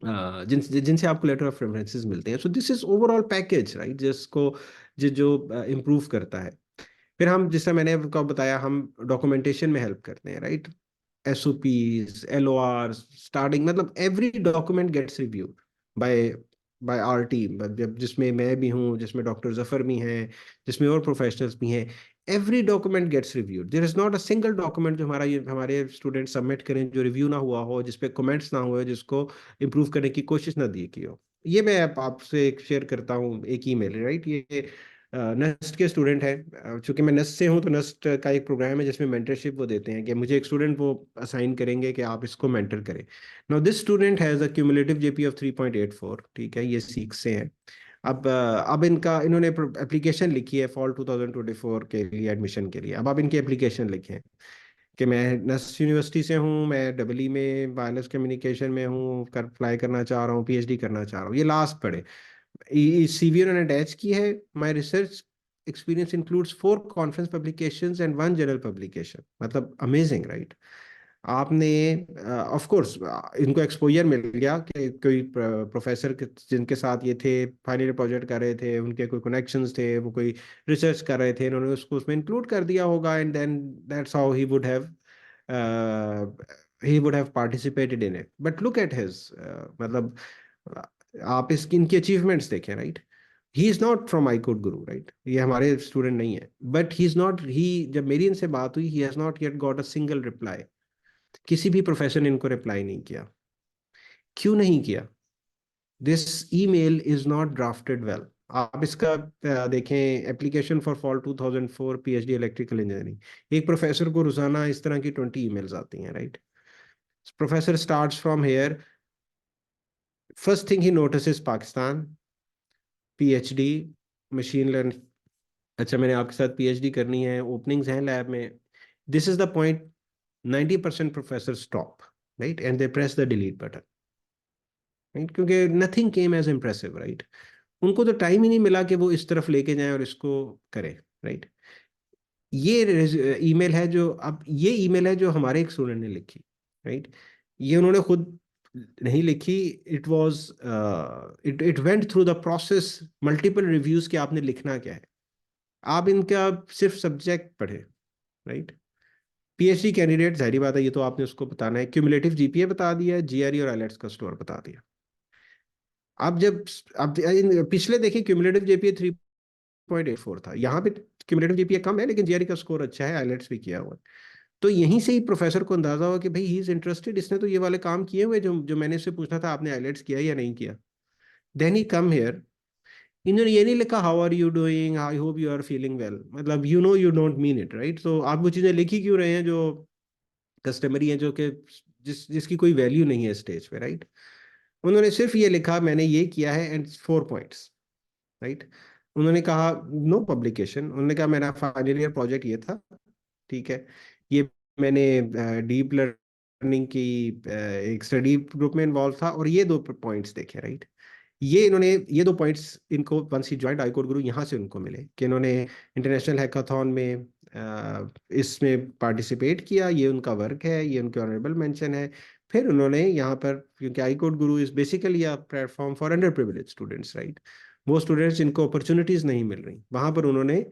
Speaker 6: जिनसे आपको लेटर ऑफ रेफरेंसेस मिलते हैं। सो this is overall package, right? जिसको जो इम्प्रूव करता है। फिर हम, जैसे मैंने आपको बताया, हम डॉक्यूमेंटेशन में हेल्प करते हैं, राइट? SOPs, LORs, स्टार्टिंग, मतलब every document gets reviewed by by our team, जिसमें मैं भी हूँ, जिसमें डॉक्टर जफर भी हैं, जिसमें और प्रोफेशनल्स भी हैं। Every document gets reviewed, there is not a single document जो हमारे स्टूडेंट सबमिट करें जो रिव्यू ना हुआ हो, जिसपे कमेंट्स ना हुए, जिसको इम्प्रूव करने की कोशिश ना दी की हो। ये मैं आपसे एक शेयर करता हूँ, एक ईमेल, राइट? ये नस्ट के स्टूडेंट है, चूंकि मैं नस्ट से हूँ, तो नस्ट का एक प्रोग्राम है जिसमें मेंटरशिप वो देते हैं कि मुझे एक स्टूडेंट वो असाइन करेंगे कि आप इसको मेंटर करें। Now this student has a cumulative JP of 3.84, ठीक है, ये सीख से हैं। अब इन्होंने एप्लीकेशन लिखी है फॉल 2024 के लिए, एडमिशन के लिए। अब इनकी एप्लीकेशन लिखें कि मैं नस्ट यूनिवर्सिटी से हूँ, मैं डबली में वायरलेस कम्युनिकेशन में हूँ, अप्लाई करना चाह रहा हूँ, PhD करना चाह रहा हूँ, ये लास्ट पढ़े। CV उन्होंने अटैच की है। My research experience includes 4 conference publications and 1 journal publication. मतलब अमेजिंग, राइट? आपने ऑफ कोर्स इनको एक्सपोजर मिल गया कि कोई प्रोफेसर जिनके साथ ये थे, फाइनल ईयर प्रोजेक्ट कर रहे थे, उनके कोई कनेक्शंस थे, वो कोई रिसर्च कर रहे थे, इन्होंने उसको उसमें इंक्लूड कर दिया होगा, and then that's how he would have participated in it. But look at his मतलब आप इसकी इनकी अचीवमेंट्स देखें, right? He is not from I code Guru, right? ये हमारे स्टूडेंट नहीं है, बट ही इज नॉट, ही जब मेरी इनसे बात हुई, he has not yet got a single reply. किसी भी प्रोफेसर ने इनको रिप्लाई नहीं किया। क्यों नहीं किया? This email is not drafted well. आप इसका देखें, application for fall 2004 PhD electrical engineering, एक प्रोफेसर को रोजाना इस तरह की 20 ईमेल्स आती हैं, right? Professor starts from here, first thing he notices Pakistan, PhD machine learning. अच्छा, मैंने आपके साथ PhD करनी है, ओपनिंग्स हैं लैब में। This is the point 90% professor stop, right, and they press the delete button, right? क्योंकि nothing came as impressive, right? उनको तो टाइम ही नहीं मिला कि वो इस तरफ लेके जाएं और इसको करें, राइट? ये ईमेल है जो, अब ये ईमेल है जो हमारे एक स्टूडेंट ने लिखी, राइट? ये उन्होंने खुद नहीं लिखी। It was it went through the process, multiple reviews के आपने लिखना क्या है। आप इनका सिर्फ सब्जेक्ट पढ़े, राइट? PhD कैंडिडेट, जाहिर बात है ये तो आपने उसको बताना है। क्यूमुलेटिव GPA बता दिया, GRE और IELTS का स्कोर बता दिया। अब जब अब पिछले देखिए, क्यूमुलेटिव GPA 3.84 था, यहाँ पे क्यूमुलेटिव GPA कम है लेकिन GRE का स्कोर अच्छा है, IELTS भी किया हुआ है। तो यहीं से ही प्रोफेसर को अंदाजा हुआ कि भाई ही इज इंटरेस्टेड, इसने तो ये वाले काम किए हुए जो मैंने इससे पूछना था, आपने IELTS किया या नहीं किया। देन ही कम हियर, इन्होंने ये नहीं लिखा how are you doing, I hope you are feeling well. मतलब you don't mean it, right? तो आप वो चीज़ें लिखी क्यों रहे हैं जो कस्टमरी हैं, जो कि जिसकी कोई वैल्यू नहीं है स्टेज पे, राइट? उन्होंने सिर्फ ये लिखा मैंने ये किया है एंड 4 पॉइंट्स, राइट? उन्होंने कहा नो पब्लिकेशन। उन्होंने कहा मेरा फाइनल ईयर प्रोजेक्ट ये था, ठीक है, ये मैंने डीप लर्निंग की एक स्टडी ग्रुप में इन्वॉल्व था, और ये 2 पॉइंट्स देखे, राइट? ये इन्होंने ये 2 पॉइंट्स इनको वंस ही ज्वाइंट आई कोड गुरु यहाँ से उनको मिले कि इन्होंने इंटरनेशनल हैकाथॉन में इसमें पार्टिसिपेट किया, ये उनका वर्क है, ये उनके ऑनरेबल मेंशन है। फिर उन्होंने यहाँ पर, क्योंकि आई code Guru is basically a platform for under privilege students, right? वो स्टूडेंट्स जिनको अपॉर्चुनिटीज नहीं मिल रही, वहां पर उन्होंने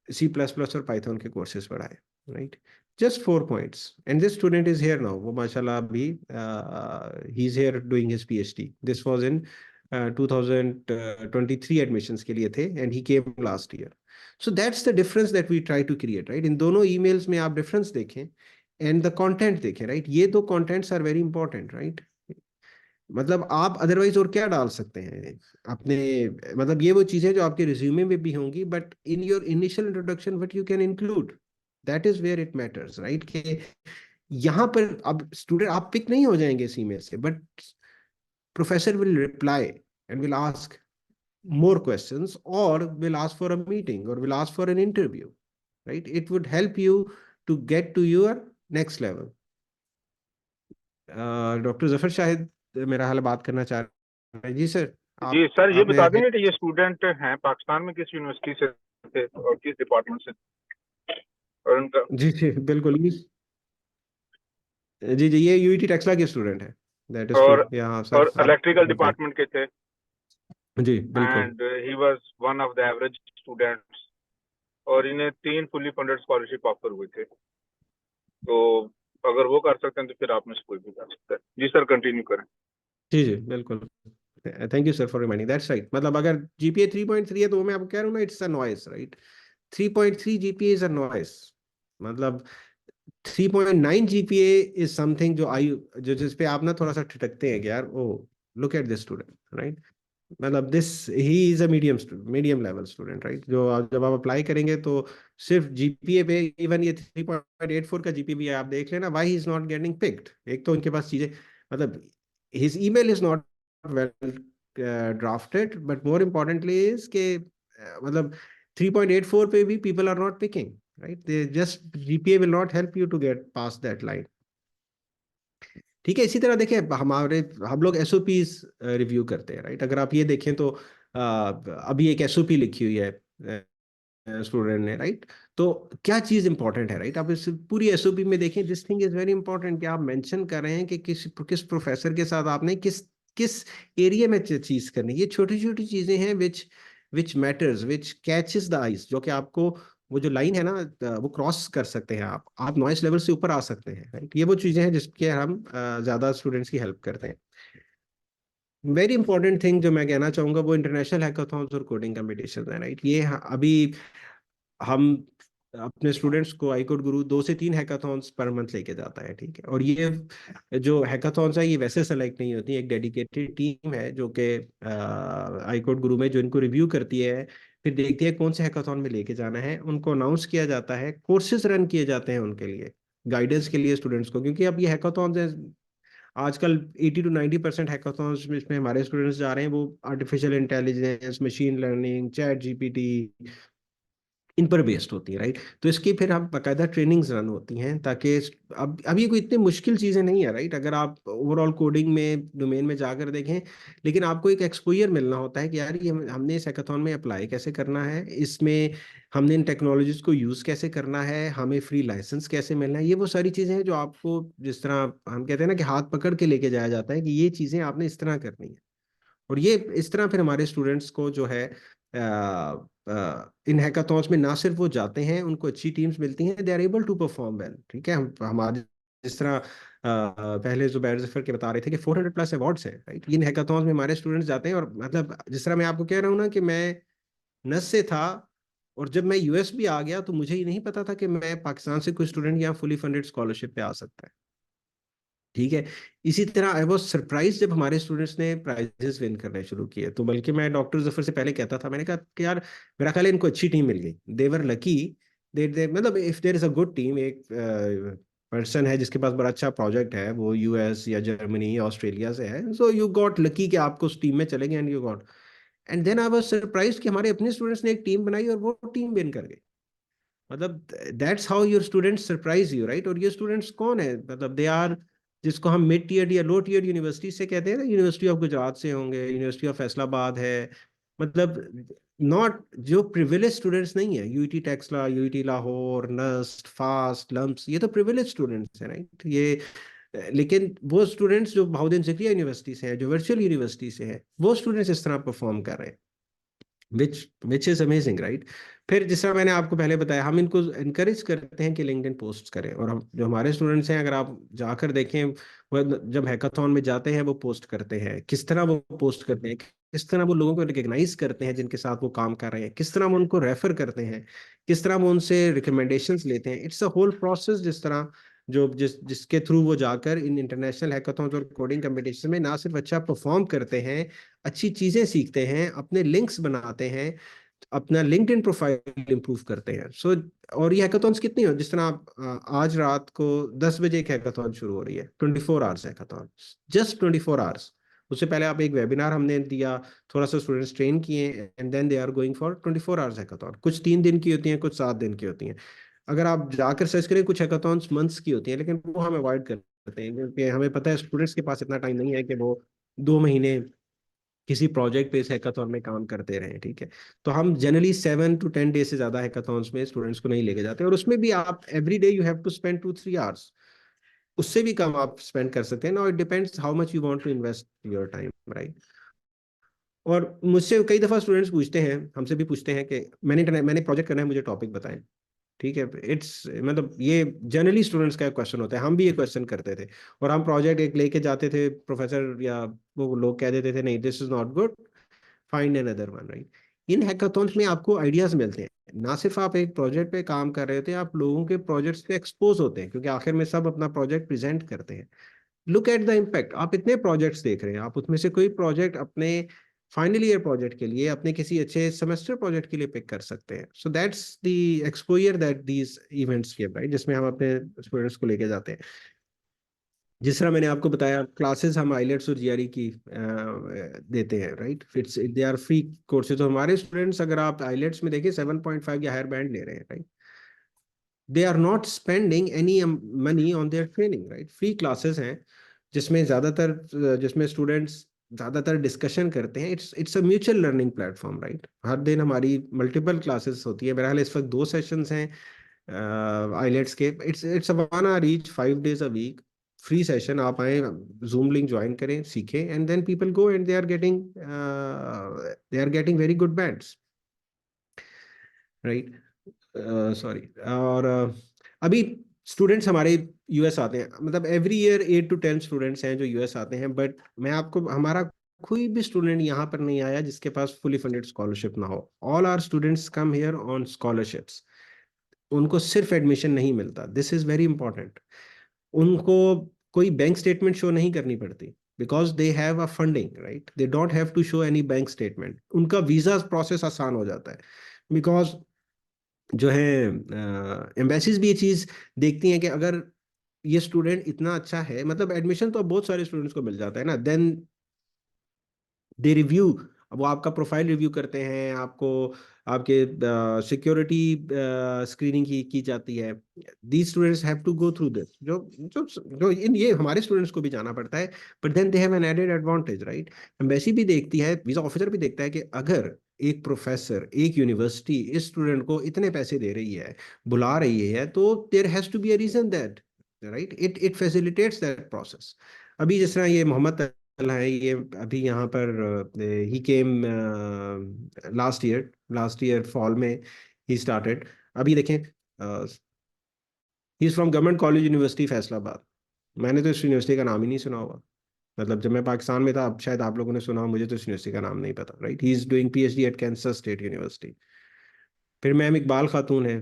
Speaker 6: C++ और पाइथन के कोर्सेज पढ़ाए, right? Just 4 points, and this student is here now. वो माशाल्लाह अभी he's here doing his PhD. This was in 2023 admissions के लिए थे, and he came last year. So that's the difference that we try to create, right? इन दोनों emails में आप difference देखें and the content देखें, right? ये 2 contents are very important, right? मतलब आप अदरवाइज और क्या डाल सकते हैं अपने, मतलब ये वो चीजें जो आपके रिज्यूमे में भी होंगी, but in your initial introduction what you can include, that is where it matters, right? कि यहाँ पर अब स्टूडेंट आप पिक नहीं हो जाएंगे इस ईमेल से, but professor will reply and will ask more questions, or will ask for a meeting, or will ask for an interview, right? It would help you to get to your next level. Doctor Zafar Shahid मेरा हाल बात करना चाह रहे हैं। जी sir.
Speaker 12: जी sir, ये बता देंगे कि ये स्टूडेंट हैं पाकिस्तान में किस यूनिवर्सिटी से थे और किस डिपार्टमेंट से, और उनका?
Speaker 6: जी जी बिल्कुल, जी जी ये UET टेक्सला के स्टूडेंट है, दैट इज
Speaker 12: और
Speaker 6: यहाँ सर,
Speaker 12: और इलेक्ट्रिकल डिपार्टमेंट के थे।
Speaker 6: जी बिल्कुल।
Speaker 12: And he was one of the average students, और इन्हें 3 फुली फंडेड स्कॉलरशिप ऑफर हुए थे। तो अगर वो कर सकते हैं तो फिर आप में से कोई भी कर सकता है। जी सर, कंटिन्यू करें।
Speaker 6: जी जी बिल्कुल, thank you sir for reminding, that's right. मतलब अगर GPA 3.3 है तो मैं आपको कह रहा हूँ ना, it's a noise, right? 3.3 GPA is a noise. मतलब 3.9 GPA इज समथिंग जो जिस पे आप ना थोड़ा सा ठिठकते हैं कि यार oh look at this student, right? मतलब this he is a medium level student, right? जो जब आप अप्लाई करेंगे तो सिर्फ GPA पे, इवन ये 3.84 का GPA भी आप देख लेना, why he is not getting picked. एक तो उनके पास चीजें, मतलब his email is not well drafted, but more importantly is के मतलब 3.84 पे भी people are not picking, right? They just GPA will not help you to get past that line. ठीक है। इसी तरह देखिए हम लोग एसओपीज रिव्यू करते हैं, राइट। अगर आप ये देखें तो अभी एक एसओपी लिखी हुई है स्टूडेंट ने, राइट। तो क्या चीज इंपॉर्टेंट है, राइट। आप इस पूरी एसओपी में देखें, this thing is very important कि आप मेंशन कर रहे हैं कि किस प्रोफेसर के साथ आपने किस किस एरिया में चीज करनी। ये छोटी छोटी चीजें हैं विच matters, which catches the eyes, जो कि आपको वो जो लाइन है ना वो क्रॉस कर सकते हैं आप नॉइस लेवल से ऊपर आ सकते हैं, राइट। ये वो चीजें हैं जिसके हम ज्यादा स्टूडेंट्स की हेल्प करते हैं। वेरी इंपॉर्टेंट थिंग जो मैं कहना चाहूंगा वो इंटरनेशनल हैकाथॉन्स और कोडिंग कंपटीशन है, राइट। ये अभी हम अपने स्टूडेंट्स को आईकोड गुरु 2 से 3 हैकाथॉन्स पर मंथ लेके जाता है, ठीक है। और ये जो हैकाथॉन्स है ये वैसे सेलेक्ट नहीं होती, एक डेडिकेटेड टीम है जो कि आईकोड गुरु में जो इनको रिव्यू करती है, फिर देखती है कौन से हैकाथॉन में लेके जाना है, उनको अनाउंस किया जाता है, कोर्सेज रन किए जाते हैं उनके लिए, गाइडेंस के लिए स्टूडेंट्स को। क्योंकि अब ये हैकाथॉन्स है आजकल 80 to 90% हैकाथॉन्स में इसमें हमारे स्टूडेंट्स जा रहे हैं, वो artificial intelligence, machine learning, ChatGPT इन पर बेस्ड होती है, राइट। तो इसकी फिर हम बाकायदा ट्रेनिंग्स रन होती हैं ताकि अब ये कोई इतनी मुश्किल चीज़ें नहीं है, राइट। अगर आप ओवरऑल कोडिंग में डोमेन में जाकर देखें, लेकिन आपको एक एक्सपोजर मिलना होता है कि यार ये हमने इस हैकाथॉन में अप्लाई कैसे करना है, इसमें हमने इन टेक्नोलॉजीज को यूज़ कैसे करना है, हमें फ्री लाइसेंस कैसे मिलना है। ये वो सारी चीज़ें हैं जो आपको, जिस तरह हम कहते हैं ना कि हाथ पकड़ के लेके जाया जाता है कि ये चीज़ें आपने इस तरह करनी है। और ये इस तरह फिर हमारे स्टूडेंट्स को जो है इन हैकाथॉन्स में ना सिर्फ वो जाते हैं, उनको अच्छी टीम्स मिलती हैं, they are able to perform well, ठीक है। हमारे जिस तरह पहले जुबैर जफर के बता रहे थे कि 400 प्लस अवार्ड्स हैं, राइट। इन हैकाथॉन्स में हमारे स्टूडेंट्स जाते हैं और मतलब जिस तरह मैं आपको कह रहा हूँ ना कि मैं नस से था और जब मैं यूएस भी आ गया तो मुझे ही नहीं पता था कि मैं पाकिस्तान से कोई स्टूडेंट यहाँ फुली फंडेड स्कॉलरशिप पे आ सकता है, ठीक है। इसी तरह आई वॉज सरप्राइज जब हमारे स्टूडेंट्स ने प्राइजेस विन करने शुरू किए। तो बल्कि मैं डॉक्टर जफर से पहले कहता था, मैंने कहा कि यार मेरा ख्याल है इनको अच्छी टीम मिल गई, देवर लकी। दे मतलब if there is a good team, एक पर्सन है जिसके पास बड़ा अच्छा प्रोजेक्ट है, वो यूएस या जर्मनी या ऑस्ट्रेलिया से है, सो यू गॉट लकी कि आपको उस टीम में चलेंगे and you got. And then I was surprise कि हमारे अपने स्टूडेंट्स ने एक टीम बनाई और वो टीम विन कर गई। मतलब that's how your students surprise you, right. और ये स्टूडेंट्स कौन है, मतलब दे आर, जिसको हम मिड टीयर या लो टीयर यूनिवर्सिटी से कहते हैं ना, यूनिवर्सिटी ऑफ गुजरात से होंगे, यूनिवर्सिटी ऑफ फैसलाबाद है, मतलब नॉट जो प्रिविलेज स्टूडेंट्स नहीं है, यूईटी टेक्सला, यूईटी लाहौर, नस्ट, फास्ट, लम्प्स, ये तो प्रिविलेज स्टूडेंट्स हैं, राइट। ये लेकिन वो स्टूडेंट्स जो बहाउद्दीन ज़िक्रिया यूनिवर्सिटी से हैं, जो वर्चुअल यूनिवर्सिटी से हैं, वो स्टूडेंट्स इस तरह परफॉर्म कर रहे हैं, विच इज अमेजिंग, राइट। फिर जिस तरह मैंने आपको पहले बताया, हम इनको इनकरेज करते हैं कि लिंक्डइन पोस्ट करें। और हम जो हमारे स्टूडेंट्स हैं, अगर आप जाकर देखें, वो जब हैकाथॉन में जाते हैं वो पोस्ट करते हैं, किस तरह वो पोस्ट करते हैं, किस तरह वो लोगों को रिकग्नाइज करते हैं जिनके साथ वो काम कर रहे हैं, किस तरह वो उनको रेफर करते हैं, किस तरह वो उनसे रिकमेंडेशंस लेते हैं। इट्स अ होल प्रोसेस, जिस तरह जिसके थ्रू वो जाकर इन इंटरनेशनल हैकाथॉन्स और कोडिंग कंपटीशन में ना सिर्फ अच्छा परफॉर्म करते हैं, अच्छी चीजें सीखते हैं, अपने लिंक्स बनाते हैं, अपना लिंक्डइन प्रोफाइल इंप्रूव करते हैं। सो और ये हैकाथॉन्स कितनी हो, जिस तरह आप आज रात को 10 बजे एक हैकाथॉन शुरू हो रही है, 24 आवर्स हैकाथॉन, जस्ट 24 आवर्स। उससे पहले आप एक वेबिनार हमने दिया, थोड़ा सा स्टूडेंट्स ट्रेन किए, and then they are going for 24 hours hackathon. कुछ 3 दिन की होती हैं, कुछ 7 दिन की होती हैं। अगर आप जाकर सर्च करें, कुछ हैकाथॉन्स मंथ्स की होती हैं, लेकिन वो हम अवॉइड करते हैं क्योंकि हमें पता है स्टूडेंट्स के पास इतना टाइम नहीं है कि वो 2 महीने किसी प्रोजेक्ट पे इस हैकाथॉन में काम करते रहे, ठीक है। तो हम जनरली 7 to 10 डे से ज्यादा हैकाथॉन्स में स्टूडेंट्स को नहीं लेके जाते, और उसमें भी आप every day you have to spend 2-3 hours, उससे भी कम आप स्पेंड कर सकते हैं ना। It depends how much you want to invest your time, right. और मुझसे कई दफा स्टूडेंट्स पूछते हैं, हमसे भी पूछते हैं कि मैंने प्रोजेक्ट करना है, मुझे टॉपिक बताएं, ठीक है। इट्स मतलब ये जनरली स्टूडेंट्स का क्वेश्चन होता है, हम भी ये क्वेश्चन करते थे, और हम प्रोजेक्ट एक लेके जाते थे, प्रोफेसर या वो लोग कह देते थे नहीं this is not good, find another one, right. In hackathons में आपको आइडियाज मिलते हैं, ना सिर्फ आप एक प्रोजेक्ट पे काम कर रहे होते हैं, आप लोगों के प्रोजेक्ट्स पे एक्सपोज होते हैं, क्योंकि आखिर में सब अपना प्रोजेक्ट प्रेजेंट करते हैं। लुक एट द इम्पैक्ट, आप इतने प्रोजेक्ट्स देख रहे हैं, आप उसमें से कोई प्रोजेक्ट अपने फाइनल ईयर प्रोजेक्ट के लिए, अपने किसी अच्छे सेमेस्टर प्रोजेक्ट के लिए पिक कर सकते हैं। सो that's the exposure that these events give, right, जिसमें हम अपने स्टूडेंट्स को लेके जाते हैं। जिस तरह मैंने आपको बताया, क्लासेस हम आइलेट्स और जीआरई की देते हैं, right. It's they are free courses. तो हमारे स्टूडेंट्स, अगर आप आइलेट्स में देखें, 7.5 या हायर बैंड ले रहे हैं, right, they are not spending any money on their training, right, free classes हैं। जिसमें स्टूडेंट्स ज़्यादातर डिस्कशन करते हैं। It's a mutual learning platform, right. हर दिन हमारी मल्टीपल क्लासेस होती है। मेरा हाल इस वक्त 2 सेशंस हैं आईलेट्स के। It's a 1 hour each, 5 days a week, free session. आप आए, जूम लिंक ज्वाइन करें, सीखें, and then people go and they are getting very good bands, right. Sorry. और अभी स्टूडेंट्स हमारे यूएस आते हैं, मतलब एवरी ईयर 8 to 10 स्टूडेंट्स हैं जो यूएस आते हैं। बट मैं आपको, हमारा कोई भी स्टूडेंट यहाँ पर नहीं आया जिसके पास फुली फंडेड स्कॉलरशिप ना हो। All are students come here on scholarships. उनको सिर्फ एडमिशन नहीं मिलता, दिस इज वेरी इंपॉर्टेंट। उनको कोई बैंक स्टेटमेंट शो नहीं करनी पड़ती, because they have a funding, right. They don't have to show any bank statement. उनका वीजा प्रोसेस आसान हो जाता है, बिकॉज जो है एम्बेसीज भी ये चीज देखती हैं कि अगर ये स्टूडेंट इतना अच्छा है, मतलब एडमिशन तो अब बहुत सारे स्टूडेंट्स को मिल जाता है ना, देन दे रिव्यू। अब वो आपका प्रोफाइल रिव्यू करते हैं, आपको आपके सिक्योरिटी स्क्रीनिंग की जाती है। These students have to go through this, जो जो जो इन ये हमारे स्टूडेंट्स को भी जाना पड़ता है। But then they have an added advantage, right. Embassy भी देखती है, वीजा ऑफिसर भी देखता है कि अगर एक प्रोफेसर, एक यूनिवर्सिटी इस स्टूडेंट को इतने पैसे दे रही है, बुला रही है, तो there has to be a reason that, right. It facilitates that process. अभी जिस तरह ये मोहम्मद है, ये अभी यहाँ पर ही केम लास्ट ईयर फॉल में ही स्टार्टेड। अभी देखें, he is from government college university Faisalabad. मैंने तो इस यूनिवर्सिटी का नाम ही नहीं सुना होगा, मतलब जब मैं पाकिस्तान में था। अब शायद आप लोगों ने सुना हो, मुझे तो इस यूनिवर्सिटी का नाम नहीं पता, right. He is doing PhD at Kansas state university. फिर मैम इकबाल खातून है,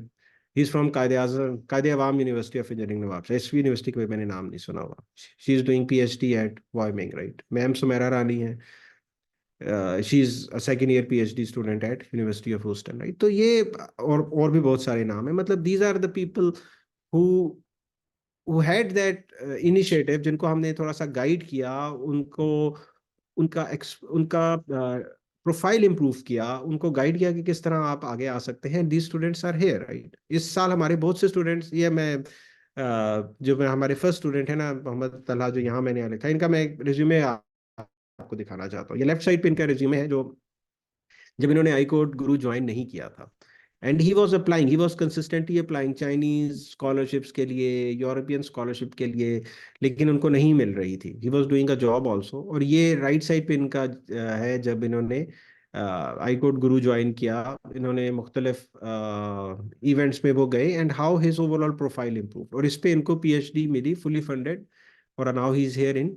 Speaker 6: ही इज फ्रॉम कायदे अवाम यूनिवर्सिटी ऑफ इंजीनियरिंग नवाबशाह। इस यूनिवर्सिटी का भी मैंने नाम नहीं सुना हुआ। She is doing PhD at Wyoming, right. Ma'am Sumera Rani है, she is a second year PhD student at university of Houston, right. तो ये और भी बहुत सारे नाम है, मतलब these are the people who had that initiative, जिनको हमने थोड़ा सा गाइड किया, उनको उनका प्रोफाइल इंप्रूव किया, उनको गाइड किया कि किस तरह आप आगे आ सकते हैं। These students are here, right. इस साल हमारे बहुत से स्टूडेंट्स, ये मैं हमारे फर्स्ट स्टूडेंट है ना, मोहम्मद तलहा, जो यहाँ मैंने लिखा, इनका मैं एक रिज्यूमे आपको दिखाना चाहता हूँ। ये लेफ्ट साइड पे इनका रिज्यूमे है, जो जब इन्होंने आई कोड गुरु ज्वाइन नहीं किया था। And he was consistently applying Chinese scholarships के लिए, यूरोपियन स्कॉलरशिप के लिए, लेकिन उनको नहीं मिल रही थी। He was doing a job also. और ये राइट साइड पे इनका है, जब इन्होंने आई कोड गुरु ज्वाइन किया, इन्होंने मुख्तलिफ इवेंट्स में वो गए, and how his overall profile improve, और इस पे इनको पीएचडी मिली, फुली फंडेड। और now he is here in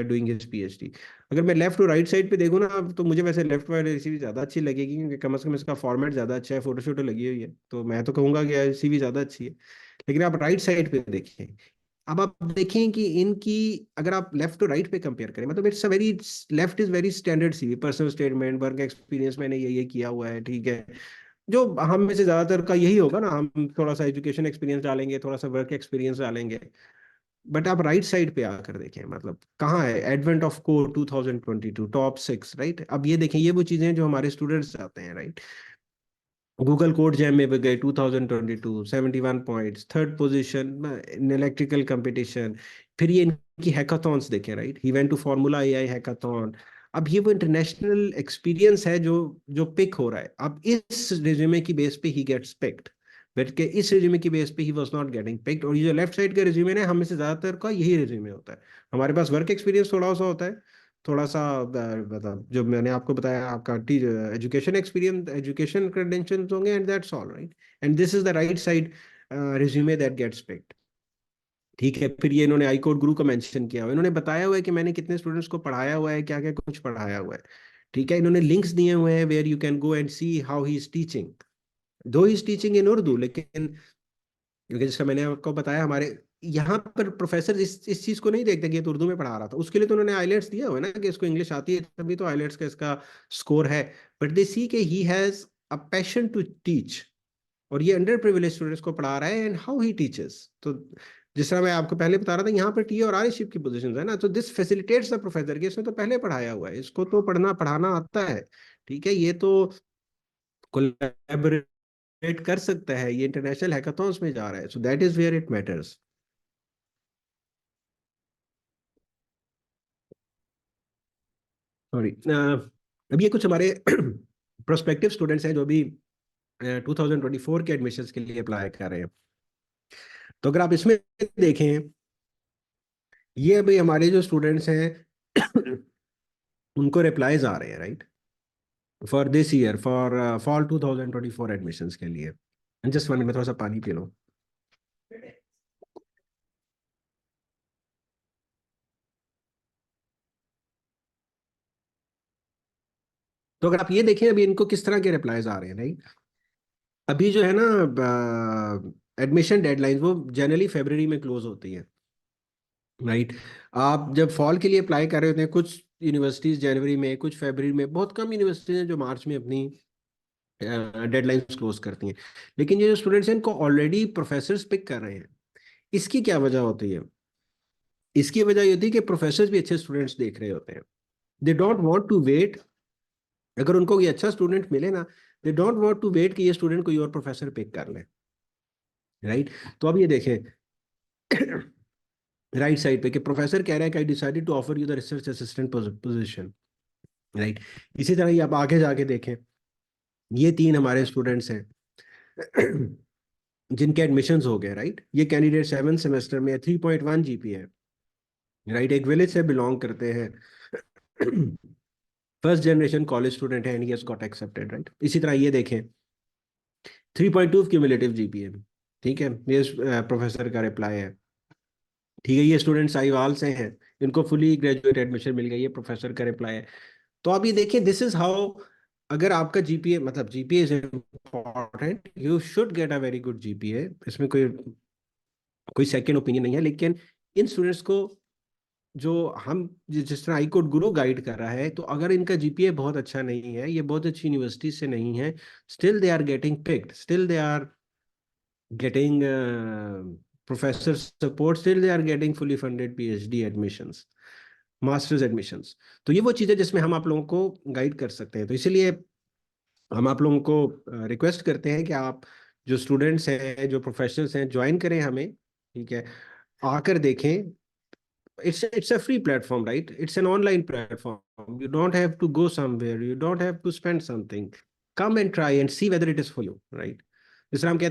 Speaker 6: doing his PhD. अगर मैं लेफ्ट और राइट साइड पे देखूँ ना, तो मुझे वैसे लेफ्ट वाली सीवी ज़्यादा अच्छी लगेगी, क्योंकि कम से कम इसका फॉर्मेट ज़्यादा अच्छा है, फोटो शोटो लगी हुई है, तो मैं तो कहूँगा कि सीवी ज़्यादा अच्छी है। लेकिन आप राइट साइड पे देखें, अब आप देखें कि इनकी, अगर आप लेफ्ट और राइट पे कंपेयर करें, मतलब it's a very, left is very standard CV, personal statement, work experience, मैंने ये किया हुआ है, ठीक है। जो हम में से ज़्यादातर का यही होगा ना, हम थोड़ा सा एजुकेशन एक्सपीरियंस डालेंगे, थोड़ा सा वर्क एक्सपीरियंस डालेंगे। बट आप राइट साइड पे आकर देखें, मतलब कहाँ है advent of core 2022 top 6, right. अब ये देखें, ये वो चीजें हैं जो हमारे स्टूडेंट्स चाहते हैं, राइट। गूगल कोड जैम में भी गए 2022, 71 points, third position in electrical competition. फिर ये इनकी हैकाथॉन्स देखें, right. He went to formula AI hackathon. अब ये वो इंटरनेशनल एक्सपीरियंस है जो जो पिक हो रहा है। अब इस रिज्यूमे की बेस पे ही गेट्स पिक्ड, बट के इस रिज्यूमे की बेस पे he was not getting picked. और ये जो लेफ्ट साइड का रिज्यूमे है, हम में से ज्यादातर का यही रिज्यूमे होता है। हमारे पास वर्क एक्सपीरियंस थोड़ा सा होता है, थोड़ा सा मतलब जो मैंने आपको बताया, आपका एजुकेशन एक्सपीरियंस, एजुकेशन क्रेडेंशियल्स होंगे, and that's all, right. And this is the right side resume that gets picked, ठीक है। फिर ये इन्होंने आई कोड गुरु को मेंशन किया हुआ, इन्होंने बताया हुआ है कि मैंने कितने स्टूडेंट्स को पढ़ाया हुआ है, क्या क्या कुछ पढ़ाया हुआ है, ठीक है। इन्होंने लिंक्स दिए हुए हैं where you can go and see how he is teaching, though he is teaching in Urdu, लेकिन क्योंकि जैसा मैंने आपको बताया, हमारे यहाँ पर प्रोफेसर इस चीज को नहीं देखते कि ये तो उर्दू में पढ़ा रहा था। उसके लिए तो उन्होंने आइलेट्स दिया हुआ है ना, कि इसको इंग्लिश आती है, तभी तो आइलेट्स का इसका स्कोर है। बट दे सी के he has a passion to teach, और ये अंडर प्रिविलेज स्टूडेंट्स को पढ़ा रहा है, एंड हाउ ही टीचेस। तो जिस तरह मैं आपको पहले बता रहा था, यहाँ पर टी और आरशिप की पोजीशन है ना, तो दिस फैसिलिटेट्स द प्रोफेसर, कि इसने तो पहले पढ़ाया हुआ है, इसको तो पढ़ाना आता है, ठीक है। ये तो कोलैबोरेट कर सकता है, ये इंटरनेशनल हैकाथॉन्स में जा रहा है, so that is where it matters. Sorry, अब ये कुछ हमारे प्रोस्पेक्टिव स्टूडेंट्स हैं जो भी 2024 के एडमिशन्स के लिए अप्लाई कर रहे हैं। तो अगर आप इसमें देखें, ये अभी हमारे जो स्टूडेंट्स हैं उनको रिप्लाईज आ रहे हैं, right, for this year, for fall 2024 admissions के लिए। जस्ट वन, मैं थोड़ा सा पानी पी लूं। तो अगर आप ये देखें अभी इनको किस तरह के रिप्लाईज आ रहे हैं, राइट। अभी जो है ना एडमिशन डेडलाइन वो जनरली फरवरी में क्लोज होती है, राइट। आप जब फॉल के लिए अप्लाई कर रहे होते हैं, कुछ यूनिवर्सिटीज जनवरी में, कुछ फरवरी में, बहुत कम यूनिवर्सिटीज हैं जो मार्च में अपनी डेडलाइंस क्लोज करती हैं। लेकिन ये जो स्टूडेंट्स हैं इनको ऑलरेडी प्रोफेसर्स पिक कर रहे हैं। इसकी क्या वजह होती है? इसकी वजह ये होती है कि प्रोफेसर्स भी अच्छे स्टूडेंट्स देख रहे होते हैं। They don't want to wait, अगर उनको ये अच्छा स्टूडेंट मिले ना, they don't want to wait कि ये स्टूडेंट कोई और प्रोफेसर पिक कर ले, राइट। तो अब ये देखें राइट साइड पे कि प्रोफेसर कह रहा है कि I decided to offer you the research assistant position, right. इसी तरह ये आप आगे जाके देखें, ये 3 हमारे स्टूडेंट्स हैं जिनके एडमिशन्स हो गए, राइट। ये कैंडिडेट 7th सेमेस्टर में 3.1 जीपीए है, राइट। एक विलेज से बिलोंग करते हैं, फर्स्ट जनरेशन कॉलेज स्टूडेंट है, and he has got accepted, right. इसी तरह ये देखें 3.2 क्यूमुलेटिव जीपीए, ठीक है, ये प्रोफेसर का रिप्लाई है, ठीक है। ये स्टूडेंट साहिवाल से हैं, इनको फुली ग्रेजुएट एडमिशन मिल गई, ये प्रोफेसर का रिप्लाई है। तो आप ये देखिए, दिस इज हाउ, अगर आपका जीपीए, मतलब GPA is important, you should get a very good GPA, इसमें कोई सेकंड ओपिनियन नहीं है। लेकिन इन स्टूडेंट्स को जो हम जिस तरह हाईकोर्ट गुरु गाइड कर रहा है, तो अगर इनका जीपीए बहुत अच्छा नहीं है, ये बहुत अच्छी यूनिवर्सिटी से नहीं है, still they are getting picked, still they are getting professor support, still they are getting fully funded PhD admissions, masters admissions. तो ये वो चीज़ें जिसमें हम आप लोगों को गाइड कर सकते हैं। तो इसीलिए हम आप लोगों को रिक्वेस्ट करते हैं कि आप जो स्टूडेंट्स हैं, जो प्रोफेशनल्स हैं, ज्वाइन करें हमें, ठीक है, आकर देखें। it's a free platform, right? It's an online platform. You don't have to go somewhere, you don't have to spend something. Come and try and see whether it is for you, right? जिस तरह हम कहते हैं